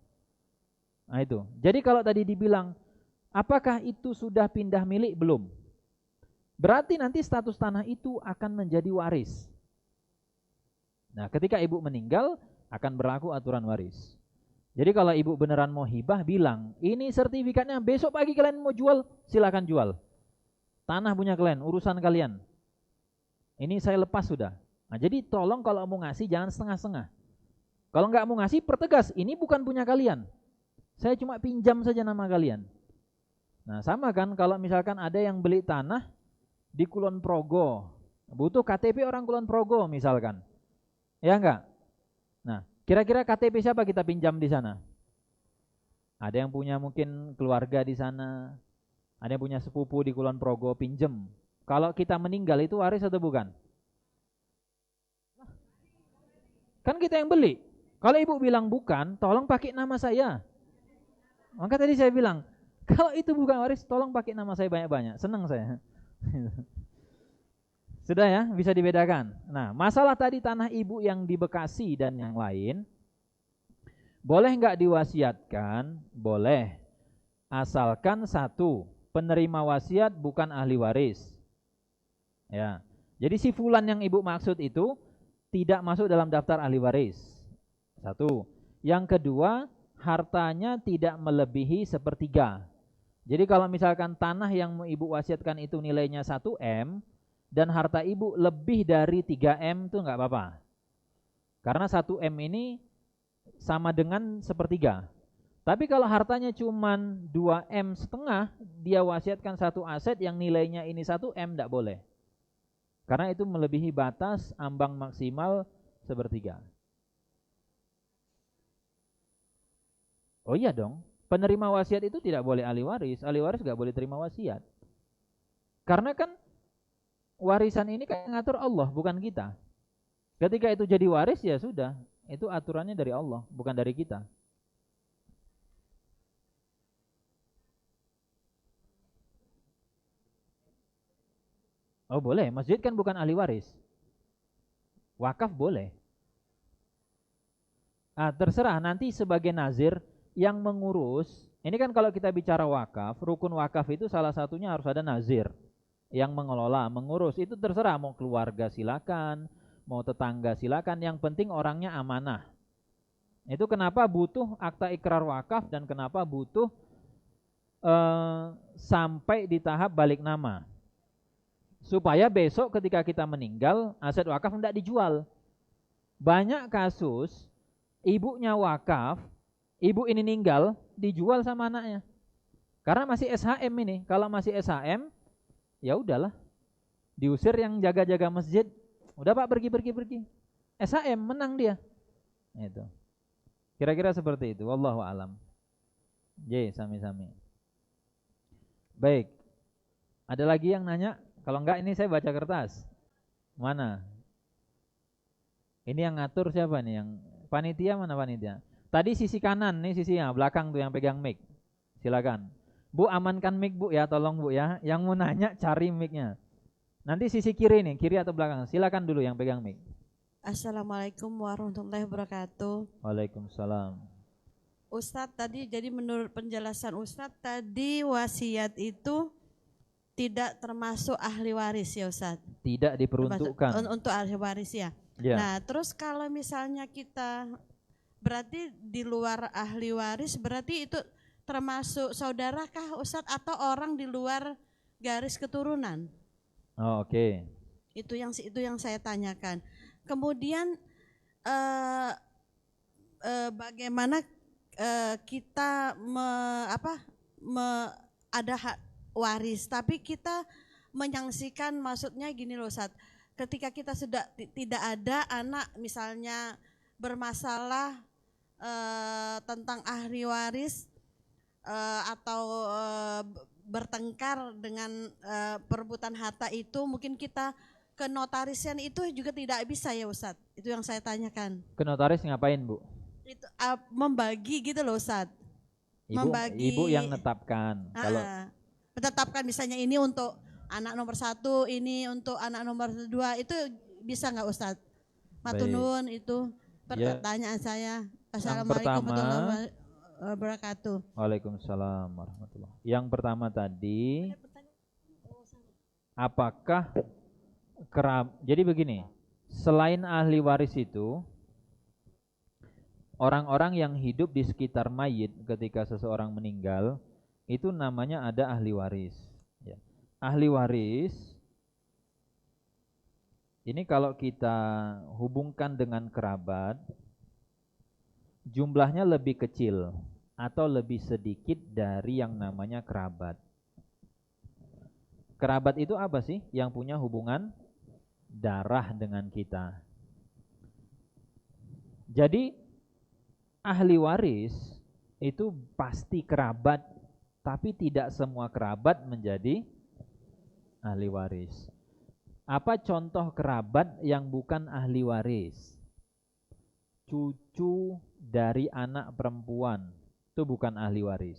Nah itu. Jadi kalau tadi dibilang, apakah itu sudah pindah milik? Belum. Berarti nanti status tanah itu akan menjadi waris. Nah, ketika ibu meninggal akan berlaku aturan waris. Jadi kalau ibu beneran mau hibah, bilang, ini sertifikatnya, besok pagi kalian mau jual, silakan jual. Tanah punya kalian, urusan kalian. Ini saya lepas sudah. Nah, jadi tolong kalau mau ngasih jangan setengah-setengah. Kalau nggak mau ngasih, pertegas, ini bukan punya kalian. Saya cuma pinjam saja nama kalian. Nah, sama kan kalau misalkan ada yang beli tanah di Kulon Progo, butuh KTP orang Kulon Progo misalkan. Ya enggak? Nah, kira-kira KTP siapa kita pinjam di sana? Ada yang punya mungkin keluarga di sana, ada yang punya sepupu di Kulon Progo, pinjem. Kalau kita meninggal itu waris atau bukan? Kan kita yang beli. Kalau ibu bilang bukan, tolong pakai nama saya. Maka tadi saya bilang, kalau itu bukan waris, tolong pakai nama saya banyak-banyak. Senang saya. Sudah ya, bisa dibedakan. Nah, masalah tadi tanah ibu yang di Bekasi dan yang lain, boleh nggak diwasiatkan? Boleh. Asalkan satu, penerima wasiat bukan ahli waris. Ya. Jadi si fulan yang ibu maksud itu tidak masuk dalam daftar ahli waris. Satu. Yang kedua, hartanya tidak melebihi sepertiga. Jadi kalau misalkan tanah yang mau ibu wasiatkan itu nilainya 1 M, dan harta ibu lebih dari 3 M itu enggak apa-apa. Karena 1 M ini sama dengan sepertiga. Tapi kalau hartanya cuma 2,5 M, dia wasiatkan satu aset yang nilainya ini 1 M, enggak boleh. Karena itu melebihi batas ambang maksimal sepertiga. Oh iya dong, Penerima wasiat itu tidak boleh ahli waris nggak boleh terima wasiat. Karena kan warisan ini kan ngatur Allah, bukan kita. Ketika itu jadi waris ya sudah, itu aturannya dari Allah, bukan dari kita. Oh boleh, masjid kan bukan ahli waris. Wakaf boleh. Terserah nanti sebagai nazir yang mengurus. Ini kan kalau kita bicara wakaf, rukun wakaf itu salah satunya harus ada nazir yang mengelola, mengurus. Itu terserah, mau keluarga silakan, mau tetangga silakan, yang penting orangnya amanah. Itu kenapa butuh akta ikrar wakaf dan kenapa butuh sampai di tahap balik nama. Supaya besok ketika kita meninggal, aset wakaf tidak dijual. Banyak kasus ibunya wakaf, ibu ini meninggal, dijual sama anaknya. Karena masih SHM ini. Kalau masih SHM, ya udahlah. Diusir yang jaga-jaga masjid. Udah Pak, pergi. SHM menang dia. Itu. Kira-kira seperti itu. Wallahu alam. Sami-sami. Baik. Ada lagi yang nanya? Kalau enggak ini saya baca kertas. Mana? Ini yang ngatur siapa nih? Yang panitia mana panitia? Tadi sisi kanan nih, sisi belakang tuh yang pegang mic. Silakan. Bu, amankan mic Bu ya, tolong Bu ya. Yang mau nanya cari mic-nya. Nanti sisi kiri nih, kiri atau belakang. Silakan dulu yang pegang mic. Assalamualaikum warahmatullahi wabarakatuh. Waalaikumsalam. Ustadz tadi, jadi menurut penjelasan Ustadz tadi wasiat itu tidak termasuk ahli waris ya Ustadz? Tidak diperuntukkan. Untuk ahli waris ya. Ya. Nah terus kalau misalnya kita berarti di luar ahli waris, berarti itu termasuk saudarakah Ustadz atau orang di luar garis keturunan? Oh, oke. Itu yang saya tanyakan. Kemudian bagaimana kita ada hak waris, tapi kita menyaksikan, maksudnya gini loh Ustadz, ketika kita sudah tidak ada anak misalnya bermasalah tentang ahli waris atau bertengkar dengan perebutan harta itu, mungkin kita ke notarisian itu juga tidak bisa ya Ustadz. Itu yang saya tanyakan. Ke notaris ngapain Bu? Itu membagi gitu loh Ustadz. Ibu yang menetapkan. Kalau menetapkan misalnya ini untuk anak nomor 1, ini untuk anak nomor 2, itu bisa nggak Ustadz? Matunun itu pertanyaan saya. Assalamualaikum warahmatullahi wabarakatuh. Waalaikumsalam warahmatullahi. Yang pertama tadi, apakah jadi begini, selain ahli waris itu, orang-orang yang hidup di sekitar mayit ketika seseorang meninggal, itu namanya ada ahli waris. Ya. Ahli waris ini kalau kita hubungkan dengan kerabat, jumlahnya lebih kecil atau lebih sedikit dari yang namanya kerabat. Kerabat itu apa sih? Yang punya hubungan darah dengan kita. Jadi ahli waris itu pasti kerabat, tapi tidak semua kerabat menjadi ahli waris. Apa contoh kerabat yang bukan ahli waris? Cucu dari anak perempuan itu bukan ahli waris.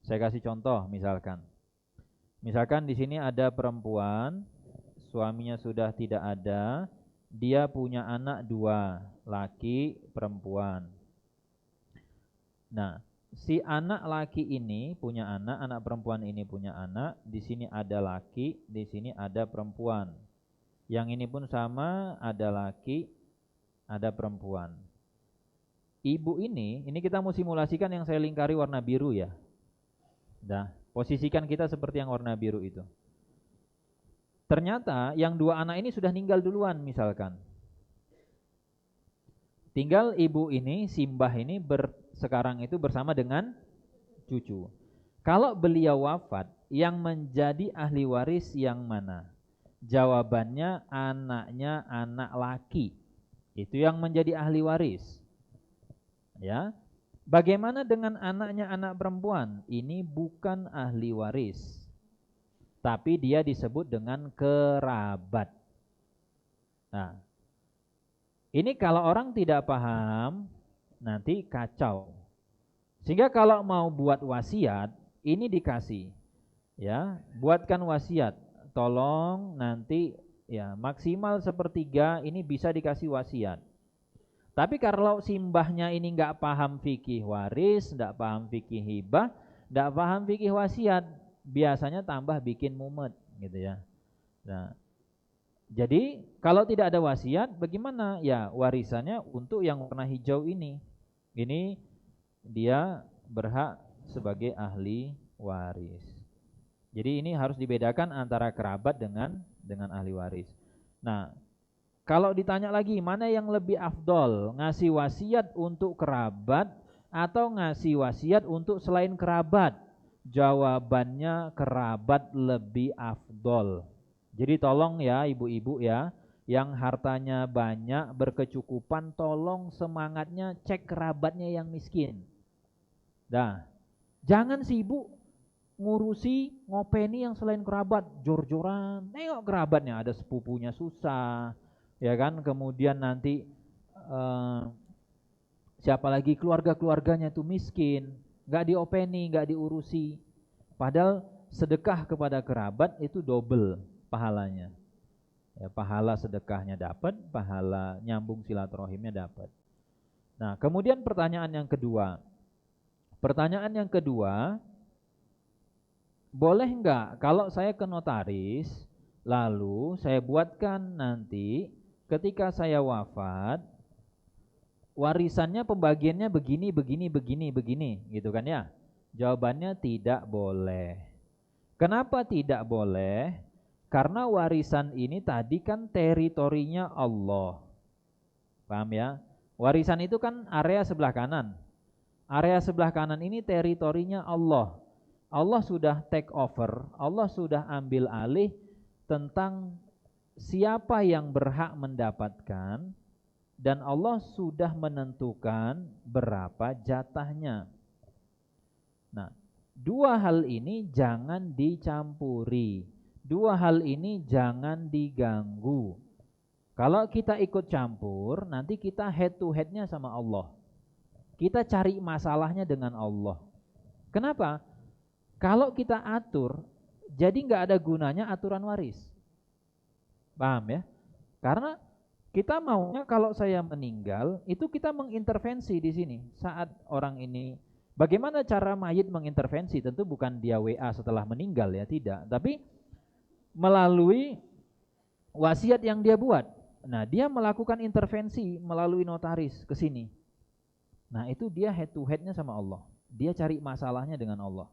Saya kasih contoh misalkan. Misalkan di sini ada perempuan, suaminya sudah tidak ada, dia punya anak 2, laki perempuan. Nah, si anak laki ini punya anak perempuan ini punya anak, di sini ada laki, di sini ada perempuan. Yang ini pun sama, ada laki, ada perempuan. Ibu ini kita mau simulasikan yang saya lingkari warna biru ya. Dah, posisikan kita seperti yang warna biru itu. Ternyata yang 2 anak ini sudah meninggal duluan misalkan. Tinggal ibu ini, Simbah ini sekarang itu bersama dengan cucu. Kalau beliau wafat, yang menjadi ahli waris yang mana? Jawabannya anaknya anak laki. Itu yang menjadi ahli waris. Ya. Bagaimana dengan anaknya anak perempuan? Ini bukan ahli waris, tapi dia disebut dengan kerabat. Nah, ini kalau orang tidak paham, nanti kacau. Sehingga kalau mau buat wasiat, ini dikasih, ya, buatkan wasiat. Tolong nanti ya maksimal 1/3 ini bisa dikasih wasiat. Tapi kalau simbahnya ini nggak paham fikih waris, nggak paham fikih hibah, nggak paham fikih wasiat, biasanya tambah bikin mumet gitu ya. Nah, jadi kalau tidak ada wasiat, bagaimana? Ya warisannya untuk yang warna hijau ini. Ini dia berhak sebagai ahli waris. Jadi ini harus dibedakan antara kerabat dengan ahli waris. Nah, kalau ditanya lagi mana yang lebih afdol, ngasih wasiat untuk kerabat atau ngasih wasiat untuk selain kerabat? Jawabannya kerabat lebih afdol. Jadi tolong ya ibu-ibu ya, yang hartanya banyak berkecukupan, tolong semangatnya cek kerabatnya yang miskin. Nah, jangan sibuk ngurusi ngopeni yang selain kerabat, jor-joran. Nengok kerabatnya ada sepupunya susah, ya kan, kemudian nanti siapa lagi keluarganya itu miskin, nggak diopeni, nggak diurusi. Padahal sedekah kepada kerabat itu double pahalanya. Ya, pahala sedekahnya dapat, pahala nyambung silaturahimnya dapat. Nah, kemudian pertanyaan yang kedua. Boleh nggak kalau saya ke notaris, lalu saya buatkan nanti ketika saya wafat, warisannya pembagiannya begini, gitu kan ya? Jawabannya tidak boleh. Kenapa tidak boleh? Karena warisan ini tadi kan teritorinya Allah. Paham ya? Warisan itu kan area sebelah kanan. Area sebelah kanan ini teritorinya Allah. Allah sudah take over, Allah sudah ambil alih tentang siapa yang berhak mendapatkan, dan Allah sudah menentukan berapa jatahnya. Nah, dua hal ini jangan dicampuri, dua hal ini jangan diganggu. Kalau kita ikut campur, nanti kita head to headnya sama Allah. Kita cari masalahnya dengan Allah. Kenapa? Kalau kita atur, jadi nggak ada gunanya aturan waris. Paham ya? Karena kita maunya kalau saya meninggal, itu kita mengintervensi di sini. Saat orang ini, bagaimana cara mayit mengintervensi? Tentu bukan dia WA setelah meninggal ya, tidak. Tapi melalui wasiat yang dia buat. Nah, dia melakukan intervensi melalui notaris ke sini. Nah, itu dia head to headnya sama Allah. Dia cari masalahnya dengan Allah.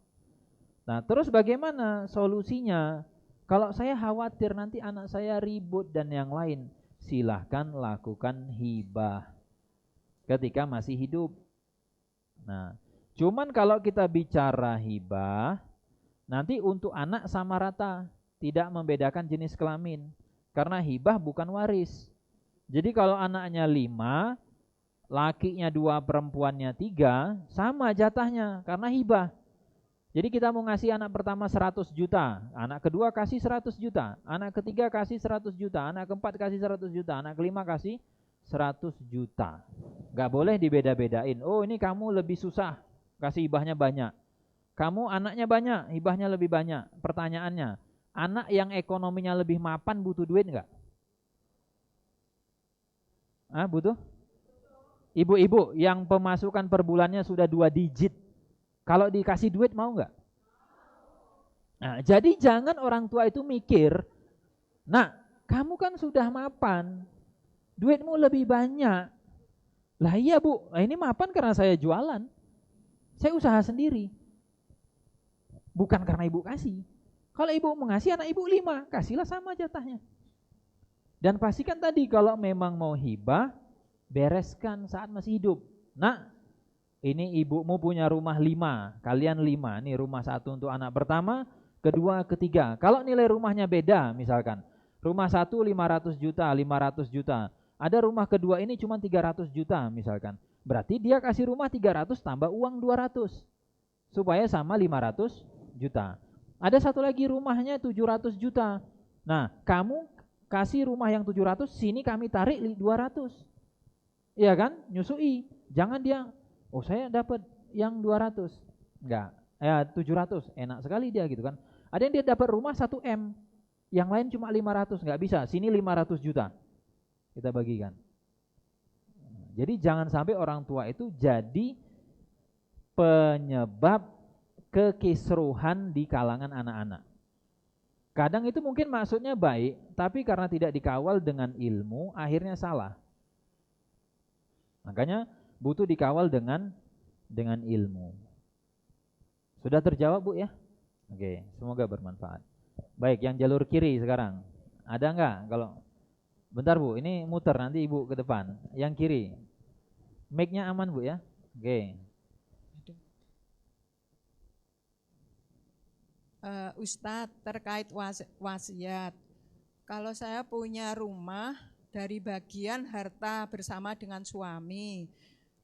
Nah, terus bagaimana solusinya? Kalau saya khawatir nanti anak saya ribut dan yang lain, silahkan lakukan hibah ketika masih hidup. Nah, cuman kalau kita bicara hibah, nanti untuk anak sama rata, tidak membedakan jenis kelamin. Karena hibah bukan waris. Jadi kalau anaknya 5, lakinya 2, perempuannya 3, sama jatahnya karena hibah. Jadi kita mau ngasih anak pertama 100 juta, anak kedua kasih 100 juta, anak ketiga kasih 100 juta, anak keempat kasih 100 juta, anak kelima kasih 100 juta. Gak boleh dibeda-bedain. Oh, ini kamu lebih susah, kasih hibahnya banyak. Kamu anaknya banyak, hibahnya lebih banyak. Pertanyaannya, anak yang ekonominya lebih mapan butuh duit enggak? Butuh? Ibu-ibu yang pemasukan per bulannya sudah 2 digit, kalau dikasih duit mau enggak? Nah, jadi jangan orang tua itu mikir, nah kamu kan sudah mapan, duitmu lebih banyak. Lah iya bu, ini mapan karena saya jualan, saya usaha sendiri, bukan karena ibu kasih. Kalau ibu mengasih anak ibu 5, kasihlah sama jatahnya. Dan pastikan tadi kalau memang mau hibah, bereskan saat masih hidup. Nah, ini ibumu punya rumah 5, kalian 5, nih rumah 1 untuk anak pertama, kedua, ketiga. Kalau nilai rumahnya beda, misalkan rumah 1 500 juta, 500 juta, ada rumah kedua ini cuma 300 juta misalkan. Berarti dia kasih rumah 300 tambah uang 200 supaya sama 500 juta. Ada satu lagi rumahnya 700 juta. Nah, kamu kasih rumah yang 700, sini kami tarik 200. Iya kan? Nyusui. Jangan dia, oh saya dapat yang 200. Enggak. 700. Enak sekali dia gitu kan. Ada yang dia dapat rumah 1 M. Yang lain cuma 500, enggak bisa. Sini 500 juta. Kita bagikan. Jadi jangan sampai orang tua itu jadi penyebab kekisruhan di kalangan anak-anak. Kadang itu mungkin maksudnya baik, tapi karena tidak dikawal dengan ilmu, akhirnya salah. Makanya butuh dikawal dengan ilmu. Sudah terjawab Bu ya? Oke, semoga bermanfaat. Baik, yang jalur kiri sekarang. Ada enggak? Kalau bentar Bu, ini muter nanti Ibu ke depan. Yang kiri. Mic-nya aman Bu ya? Oke. Ustadz, terkait wasiat. Kalau saya punya rumah dari bagian harta bersama dengan suami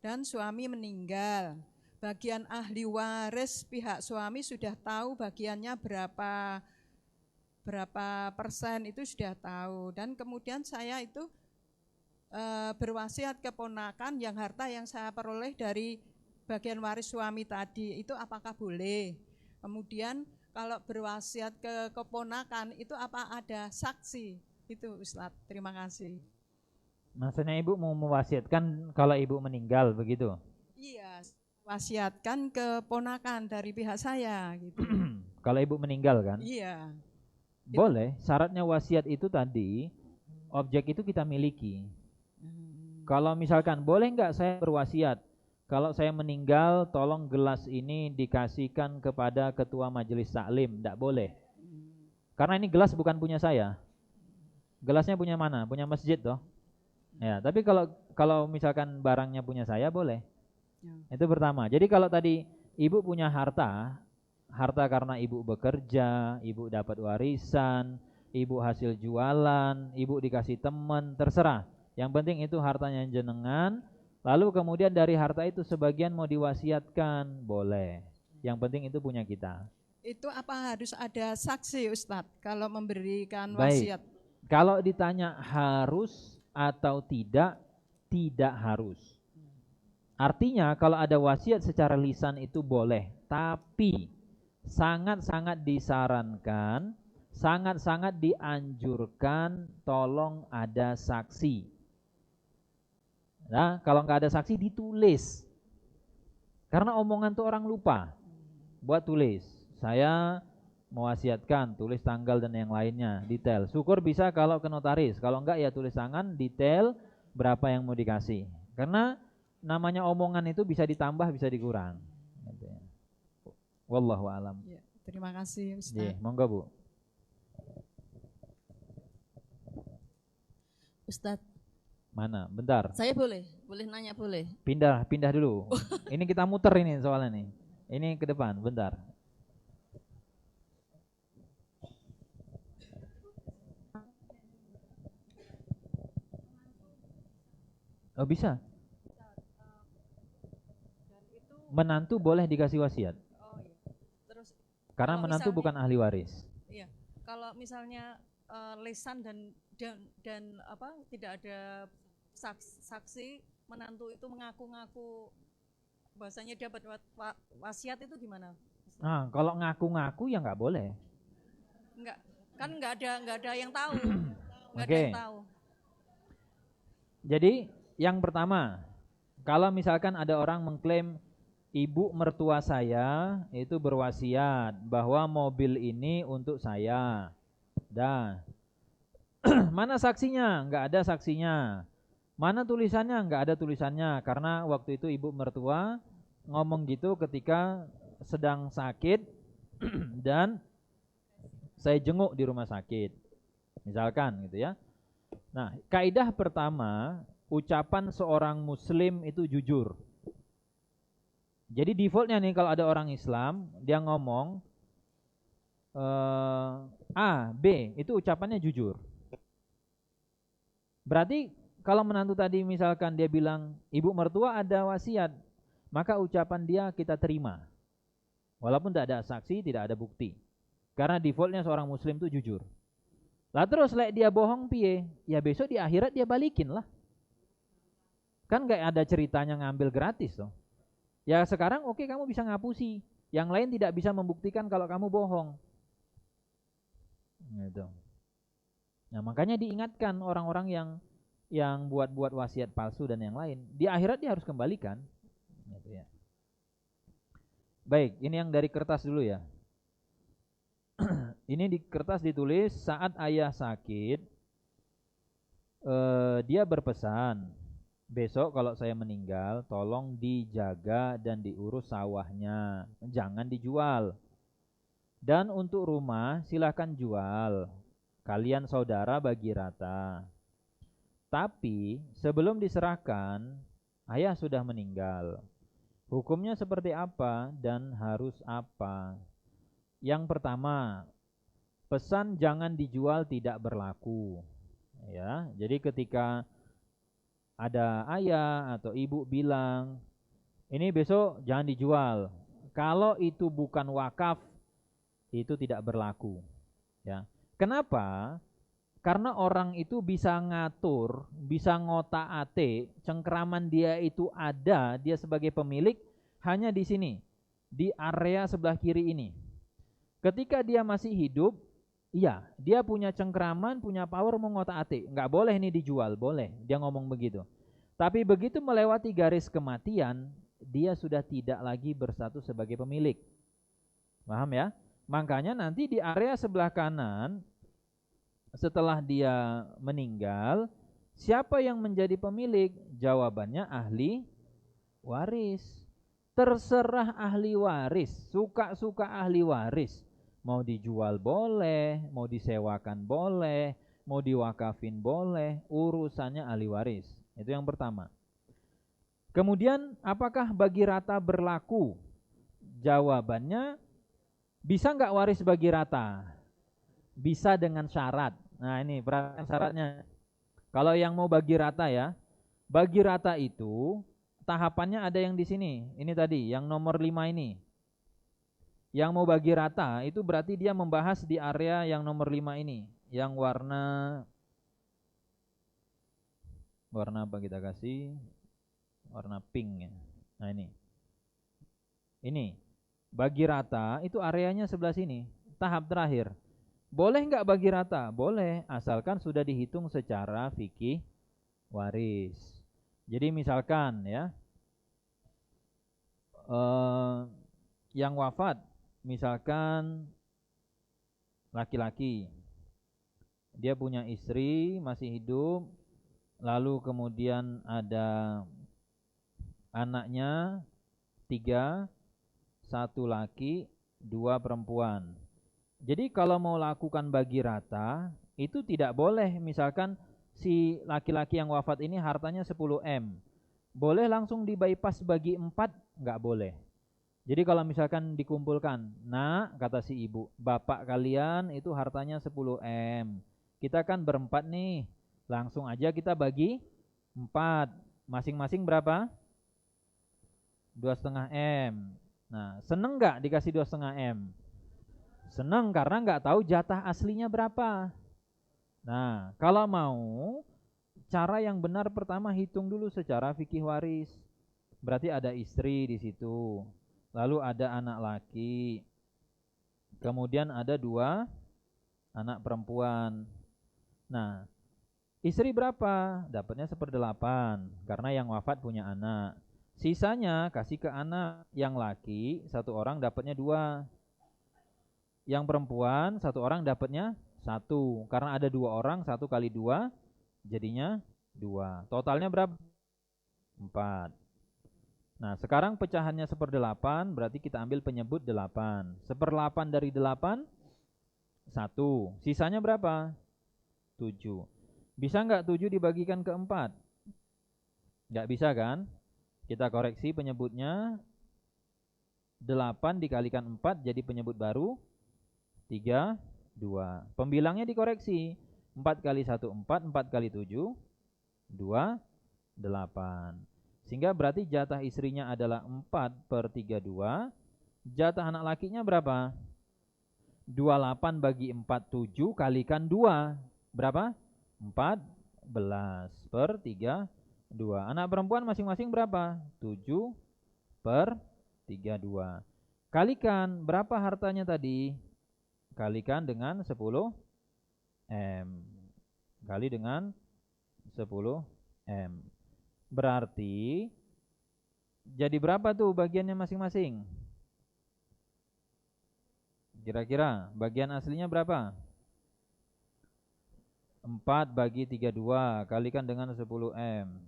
dan suami meninggal, bagian ahli waris pihak suami sudah tahu bagiannya berapa persen, itu sudah tahu. Dan kemudian saya itu berwasiat keponakan yang harta yang saya peroleh dari bagian waris suami tadi, itu apakah boleh? Kemudian kalau berwasiat ke keponakan itu apa ada saksi? Itu Ustadz, terima kasih. Maksudnya Ibu mau mewasiatkan kalau Ibu meninggal begitu? Iya, wasiatkan keponakan dari pihak saya gitu. Kalau Ibu meninggal kan? Iya. Boleh, syaratnya wasiat itu tadi objek itu kita miliki. Kalau misalkan boleh enggak saya berwasiat, kalau saya meninggal tolong gelas ini dikasihkan kepada ketua majelis taklim, enggak boleh. Karena ini gelas bukan punya saya. Gelasnya punya mana? Punya masjid toh. Ya, tapi kalau misalkan barangnya punya saya boleh. Itu pertama. Jadi kalau tadi Ibu punya harta karena Ibu bekerja, Ibu dapat warisan, Ibu hasil jualan, Ibu dikasih teman, terserah. Yang penting itu hartanya jenengan. Lalu kemudian dari harta itu sebagian mau diwasiatkan, boleh. Yang penting itu punya kita. Itu apa harus ada saksi Ustadz kalau memberikan Baik. wasiat? Kalau ditanya harus atau tidak harus. Artinya kalau ada wasiat secara lisan itu boleh, tapi sangat-sangat disarankan, sangat-sangat dianjurkan tolong ada saksi. Nah, kalau nggak ada saksi ditulis. Karena omongan tuh orang lupa. Buat tulis. Saya mewasiatkan, tulis tanggal dan yang lainnya, detail. Syukur bisa kalau ke notaris. Kalau enggak ya tulis tangan, detail berapa yang mau dikasih. Karena namanya omongan itu bisa ditambah, bisa dikurang. Wallahu a'lam. Ya, terima kasih Ustaz. Yeah, monggo Bu. Ustaz, mana? Bentar. saya boleh nanya boleh? Pindah dulu. Ini kita muter ini soalnya nih. Ini ke depan, bentar. Oh bisa. Menantu boleh dikasih wasiat. Oh iya. Terus Karena kalau menantu misalnya- bukan ahli waris. Iya, kalau misalnya lisan dan apa tidak ada saksi, menantu itu mengaku-ngaku bahasanya dapat wasiat itu gimana? Nah, kalau ngaku-ngaku ya nggak boleh. Enggak, kan nggak ada yang tahu, nggak ada Oke. yang tahu. Jadi yang pertama, kalau misalkan ada orang mengklaim ibu mertua saya itu berwasiat bahwa mobil ini untuk saya. Dah. Mana saksinya? Enggak ada saksinya. Mana tulisannya? Enggak ada tulisannya karena waktu itu ibu mertua ngomong gitu ketika sedang sakit dan saya jenguk di rumah sakit. Misalkan gitu ya. Nah, kaidah pertama, ucapan seorang muslim itu jujur. Jadi defaultnya nih kalau ada orang Islam, dia ngomong A, B, itu ucapannya jujur. Berarti kalau menantu tadi misalkan dia bilang ibu mertua ada wasiat, maka ucapan dia kita terima. Walaupun tidak ada saksi, tidak ada bukti. Karena defaultnya seorang muslim itu jujur. Lah terus dia bohong piye? Ya besok di akhirat dia balikin lah. Kan gak ada ceritanya ngambil gratis toh. Ya sekarang oke, kamu bisa ngapusi. Yang lain tidak bisa membuktikan kalau kamu bohong. Gitu. Nah makanya diingatkan orang-orang yang buat wasiat palsu dan yang lain. Di akhirat dia harus kembalikan. Gitu ya. Baik, ini yang dari kertas dulu ya. Ini di kertas ditulis saat ayah sakit, dia berpesan, besok kalau saya meninggal tolong dijaga dan diurus sawahnya, jangan dijual. Dan untuk rumah silahkan jual, kalian saudara bagi rata. Tapi sebelum diserahkan, ayah sudah meninggal. Hukumnya seperti apa dan harus apa? Yang pertama, pesan jangan dijual tidak berlaku. Ya, jadi ketika ada ayah atau ibu bilang, ini besok jangan dijual. Kalau itu bukan wakaf, itu tidak berlaku. Ya, kenapa? Karena orang itu bisa ngatur, bisa ngotak-atik, cengkeraman dia itu ada, dia sebagai pemilik hanya di sini, di area sebelah kiri ini. Ketika dia masih hidup, iya, dia punya cengkeraman, punya power mengotak-atik. Nggak boleh ini dijual, boleh, dia ngomong begitu. Tapi begitu melewati garis kematian, dia sudah tidak lagi bersatu sebagai pemilik. Paham ya? Makanya nanti di area sebelah kanan, setelah dia meninggal, siapa yang menjadi pemilik? Jawabannya ahli waris. Terserah ahli waris, suka-suka ahli waris. Mau dijual boleh, mau disewakan boleh, mau diwakafin boleh, urusannya ahli waris. Itu yang pertama. Kemudian apakah bagi rata berlaku? Jawabannya, bisa nggak waris bagi rata? Bisa dengan syarat. Nah ini perhatikan syaratnya. Kalau yang mau bagi rata ya, bagi rata itu tahapannya ada yang di sini. Ini tadi, yang nomor 5 ini. Yang mau bagi rata itu berarti dia membahas di area yang nomor 5 ini. Yang warna apa kita kasih? Warna pink ya. Nah ini. Ini. Bagi rata itu areanya sebelah sini. Tahap terakhir. Boleh nggak bagi rata? Boleh, asalkan sudah dihitung secara fikih waris. Jadi misalkan ya, yang wafat, misalkan laki-laki, dia punya istri masih hidup, lalu kemudian ada anaknya 3, 1 laki, 2 perempuan. Jadi kalau mau lakukan bagi rata, itu tidak boleh misalkan si laki-laki yang wafat ini hartanya 10 M. Boleh langsung di bypass bagi 4? Nggak boleh. Jadi kalau misalkan dikumpulkan, nah kata si ibu, bapak kalian itu hartanya 10 M. Kita kan berempat nih, langsung aja kita bagi 4. Masing-masing berapa? 2,5 M. Nah, seneng nggak dikasih 2,5 M? Seneng karena nggak tahu jatah aslinya berapa. Nah, kalau mau, cara yang benar pertama hitung dulu secara fikih waris. Berarti ada istri di situ, lalu ada anak laki, kemudian ada 2 anak perempuan. Nah, istri berapa? Dapatnya 1/8 karena yang wafat punya anak. Sisanya kasih ke anak yang laki, 1 orang dapatnya 2. Yang perempuan 1 orang dapatnya 1. Karena ada 2 orang, 1 kali 2 jadinya 2. Totalnya berapa? 4. Nah sekarang pecahannya 1/8, berarti kita ambil penyebut 8. 1/8 dari 8, 1. Sisanya berapa? 7. Bisa nggak 7 dibagikan ke 4? Nggak bisa kan? Kita koreksi penyebutnya. 8 dikalikan 4 jadi penyebut baru 3, 2. Pembilangnya dikoreksi. 4 kali 1, 4, 4 kali 7, 28. Sehingga berarti jatah istrinya adalah 4/32. Jatah anak lakinya berapa? 28 bagi 4, 7 kalikan 2. Berapa? 14/32. Anak perempuan masing-masing berapa? 7/32. Kalikan berapa hartanya tadi? Kalikan dengan 10 M. Kali dengan 10 M. Berarti jadi berapa tuh bagiannya masing-masing? Kira-kira bagian aslinya berapa? 4 bagi 32 kalikan dengan 10 M.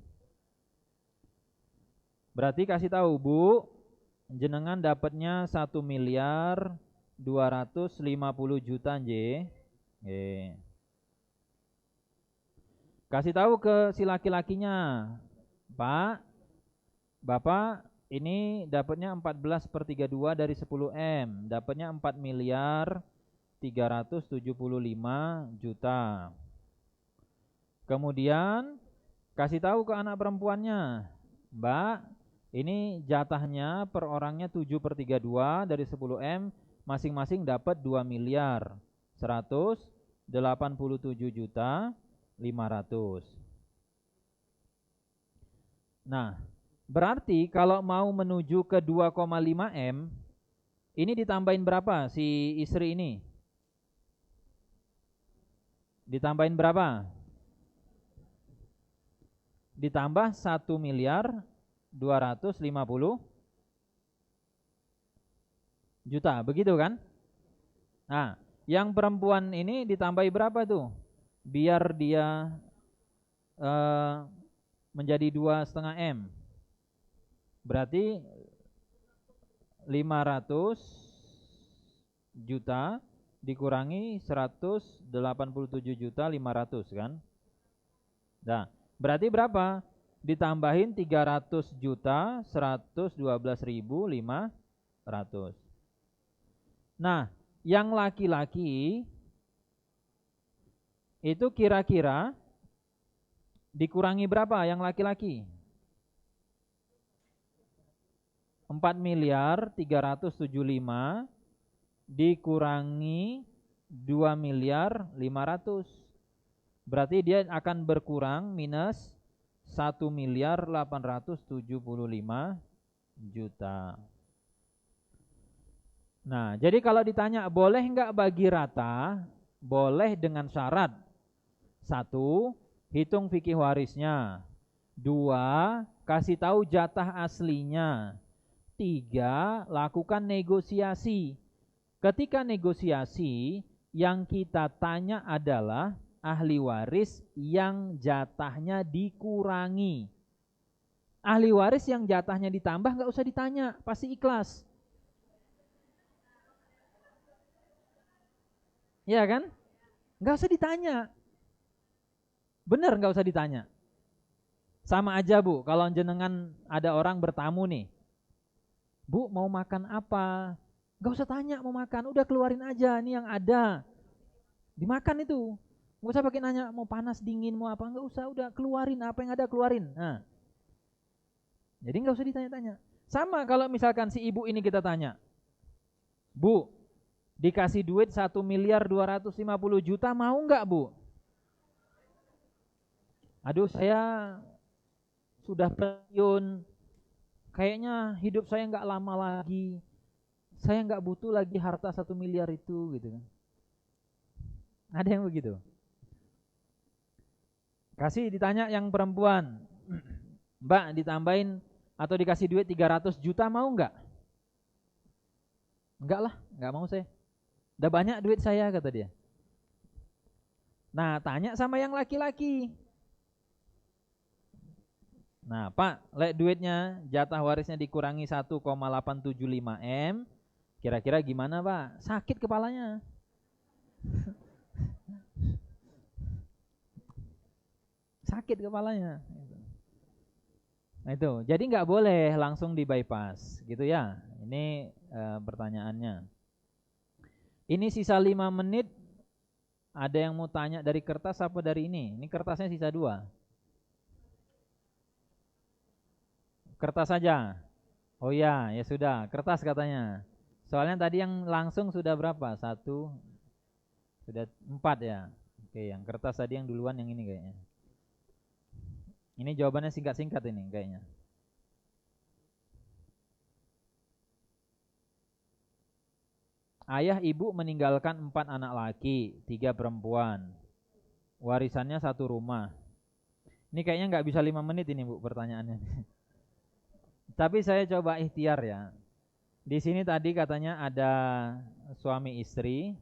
Berarti kasih tahu Bu, jenengan dapatnya 1.250.000.000 nggih. Kasih tahu ke si laki-lakinya, Pak, Bapak ini dapatnya 14/32 dari 10 M, dapatnya 4.375.000.000. Kemudian kasih tahu ke anak perempuannya, Mbak, ini jatahnya per orangnya 7/32 dari 10 M, masing-masing dapat 2.187.500.000. Nah, berarti kalau mau menuju ke 2,5 M, ini ditambahin berapa si istri ini? Ditambahin berapa? Ditambah 1.250.000.000, begitu kan? Nah, yang perempuan ini ditambahi berapa tuh? Biar dia menjadi 2,5 M. Berarti 500 juta dikurangi 187.500.000 kan? Nah, berarti berapa? Ditambahin 300.112.500. Nah, yang laki-laki itu kira-kira dikurangi berapa yang laki-laki? 4.375.000.000 dikurangi 2.500.000.000. Berarti dia akan berkurang minus 1.875.000.000. Nah, jadi kalau ditanya boleh enggak bagi rata? Boleh dengan syarat. 1, hitung fikih warisnya. 2, kasih tahu jatah aslinya. 3, lakukan negosiasi. Ketika negosiasi, yang kita tanya adalah ahli waris yang jatahnya dikurangi. Ahli waris yang jatahnya ditambah nggak usah ditanya, pasti ikhlas. Ya kan? Nggak usah ditanya. Bener nggak usah ditanya. Sama aja Bu, kalau jenengan ada orang bertamu nih. Bu, mau makan apa? Nggak usah tanya mau makan, udah keluarin aja nih yang ada. Dimakan itu. Nggak usah pakai nanya mau panas dingin mau apa, nggak usah, udah keluarin apa yang ada keluarin. Nah, jadi nggak usah ditanya-tanya. Sama kalau misalkan si ibu ini kita tanya, Bu, dikasih duit 1.250.000.000 mau nggak Bu? Aduh, saya sudah pensiun, kayaknya hidup saya nggak lama lagi, saya nggak butuh lagi harta 1 miliar itu gitu kan. Ada yang begitu. Kasih ditanya yang perempuan, Mbak ditambahin atau dikasih duit 300 juta mau enggak? Enggak lah, enggak mau saya. Udah banyak duit saya kata dia. Nah, tanya sama yang laki-laki. Nah, Pak, lek duitnya jatah warisnya dikurangi 1,875 M, kira-kira gimana Pak? Sakit kepalanya. Sakit kepalanya. Nah itu, jadi nggak boleh langsung di bypass, gitu ya. Ini pertanyaannya. Ini sisa 5 menit. Ada yang mau tanya dari kertas apa dari ini? Ini kertasnya sisa 2. Kertas saja. Oh ya, ya sudah, kertas katanya. Soalnya tadi yang langsung sudah berapa? 1, sudah 4 ya. Oke, yang kertas tadi yang duluan yang ini kayaknya. Ini jawabannya singkat-singkat ini kayaknya. Ayah ibu meninggalkan 4 anak laki, 3 perempuan. Warisannya 1 rumah. Ini kayaknya nggak bisa 5 menit ini Bu pertanyaannya. Tapi saya coba ikhtiar ya. Di sini tadi katanya ada suami istri.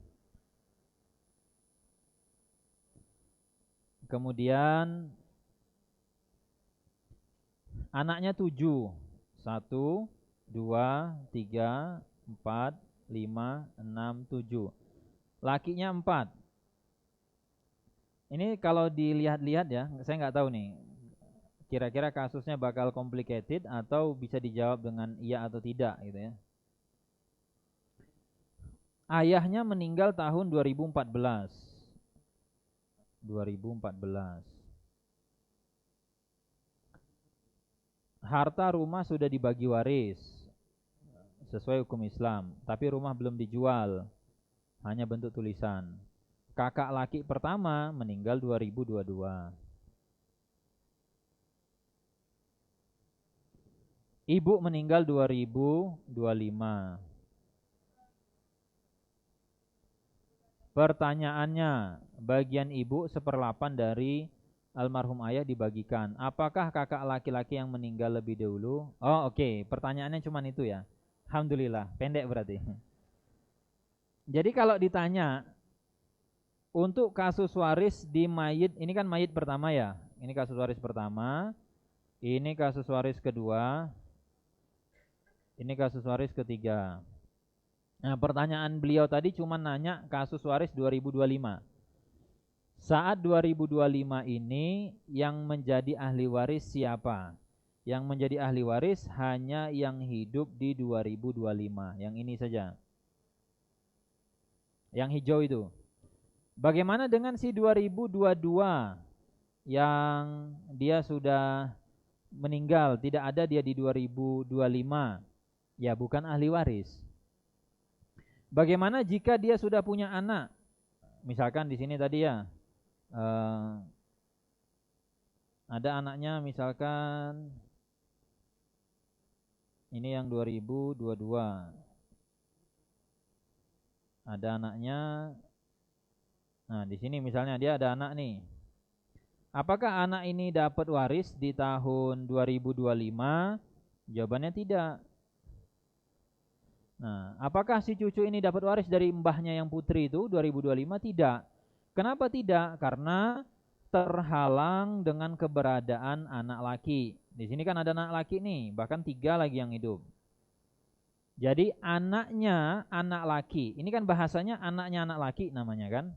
Kemudian anaknya 7. 1, 2, 3, 4, 5, 6, 7. Lakinya 4. Ini kalau dilihat-lihat ya, saya nggak tahu nih. Kira-kira kasusnya bakal complicated atau bisa dijawab dengan iya atau tidak gitu ya. Ayahnya meninggal tahun 2014. 2014. Harta rumah sudah dibagi waris sesuai hukum Islam, tapi rumah belum dijual, hanya bentuk tulisan. Kakak laki pertama meninggal 2022. Ibu meninggal 2025. Pertanyaannya, bagian ibu 1/8 dari almarhum ayah dibagikan. Apakah kakak laki-laki yang meninggal lebih dahulu? Oh oke. Pertanyaannya cuma itu ya. Alhamdulillah, pendek berarti. Jadi kalau ditanya, untuk kasus waris di mayit, ini kan mayit pertama ya. Ini kasus waris pertama. Ini kasus waris kedua. Ini kasus waris ketiga. Nah, pertanyaan beliau tadi cuma nanya kasus waris 2025. Saat 2025 ini yang menjadi ahli waris siapa? Yang menjadi ahli waris hanya yang hidup di 2025. Yang ini saja. Yang hijau itu. Bagaimana dengan si 2022 yang dia sudah meninggal, tidak ada dia di 2025? Ya bukan ahli waris. Bagaimana jika dia sudah punya anak? Misalkan di sini tadi ya, ada anaknya misalkan ini yang 2022. Ada anaknya. Nah, di sini misalnya dia ada anak nih. Apakah anak ini dapat waris di tahun 2025? Jawabannya tidak. Nah, apakah si cucu ini dapat waris dari mbahnya yang putri itu 2025? Tidak. Kenapa tidak? Karena terhalang dengan keberadaan anak laki. Di sini kan ada anak laki nih, bahkan 3 lagi yang hidup. Jadi anaknya anak laki, ini kan bahasanya anaknya anak laki namanya kan.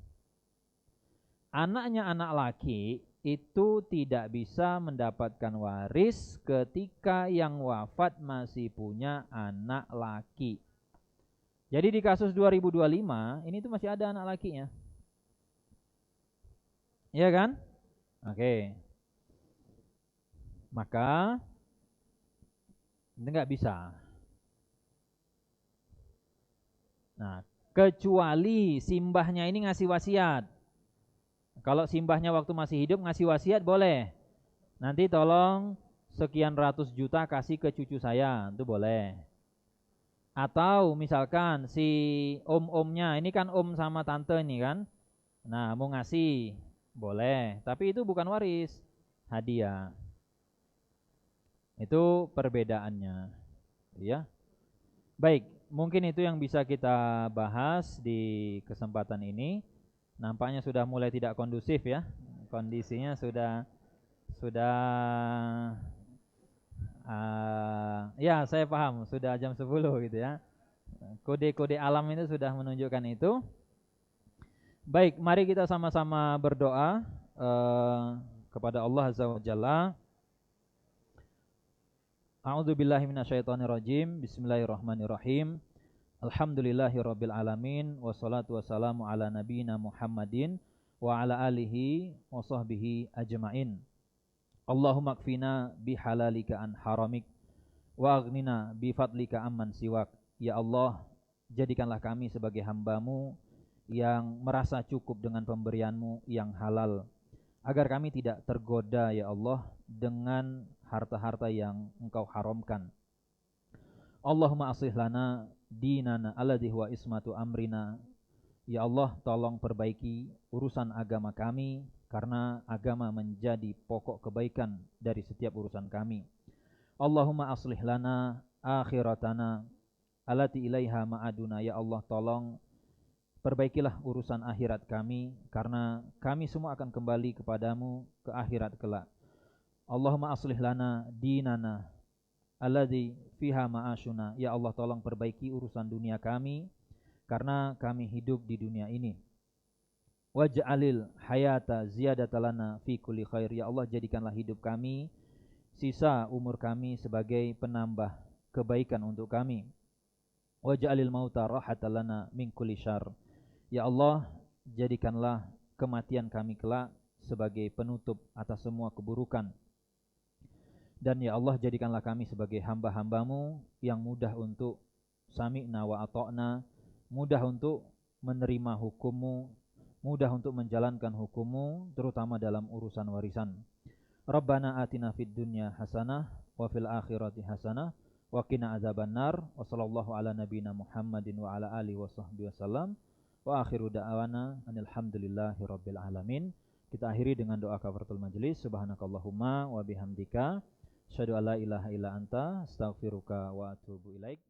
Anaknya anak laki itu tidak bisa mendapatkan waris ketika yang wafat masih punya anak laki. Jadi di kasus 2025 ini tuh masih ada anak lakinya. Iya kan? Oke. Maka ini nggak bisa. Nah, kecuali simbahnya ini ngasih wasiat. Kalau simbahnya waktu masih hidup ngasih wasiat boleh. Nanti tolong sekian ratus juta kasih ke cucu saya, itu boleh. Atau misalkan si om-omnya, ini kan om sama tante ini kan. Nah, mau ngasih, boleh. Tapi itu bukan waris, hadiah. Itu perbedaannya. Ya. Baik, mungkin itu yang bisa kita bahas di kesempatan ini. Nampaknya sudah mulai tidak kondusif ya. Kondisinya sudah ya saya paham, sudah jam 10 gitu ya. Kode-kode alam itu sudah menunjukkan itu. Baik, mari kita sama-sama berdoa kepada Allah Azza wa Jalla. A'udzubillahi minasyaitonirrajim. Bismillahirrahmanirrahim. Alhamdulillahirabbil alamin wassalatu wassalamu ala nabiyyina Muhammadin wa ala alihi wa sahbihi ajmain. Allahumma kfina bihalalika an haramik wa aghnina bi fadlika amman siwak. Ya Allah, jadikanlah kami sebagai hamba-Mu yang merasa cukup dengan pemberian-Mu yang halal, agar kami tidak tergoda ya Allah dengan harta-harta yang Engkau haramkan. Allahumma aslih lana dinana alladhi huwa ismatu amrina. Ya Allah, tolong perbaiki urusan agama kami, karena agama menjadi pokok kebaikan dari setiap urusan kami. Allahumma aslih lana akhiratana allati ilaiha ma'aduna. Ya Allah, tolong perbaikilah urusan akhirat kami, karena kami semua akan kembali kepadamu ke akhirat kelak. Allahumma aslih lana dinana alladzi fiha ma'ashuna. Ya Allah, tolong perbaiki urusan dunia kami, karena kami hidup di dunia ini. Waj'alil hayata ziyadatalana fi kulli khair. Ya Allah, jadikanlah hidup kami, sisa umur kami sebagai penambah kebaikan untuk kami. Waj'alil mauta rahatalana min kulli syarr. Ya Allah, jadikanlah kematian kami kelak sebagai penutup atas semua keburukan. Dan ya Allah, jadikanlah kami sebagai hamba-hamba-Mu yang mudah untuk sami'na wa ata'na, mudah untuk menerima hukum-Mu, mudah untuk menjalankan hukum-Mu, terutama dalam urusan warisan. Rabbana atina fid dunya hasanah wa fil akhirati hasanah wa qina adzabannar. Wa sallallahu ala nabiyyina Muhammadin wa ala alihi washabbihi wasallam. Wa akhiru da'wana alhamdulillahi rabbil alamin. Kita akhiri dengan doa kafaratul majelis. Subhanakallahumma wa bihamdika asyhadu alla ilaha illa anta astaghfiruka wa atubu ilaik.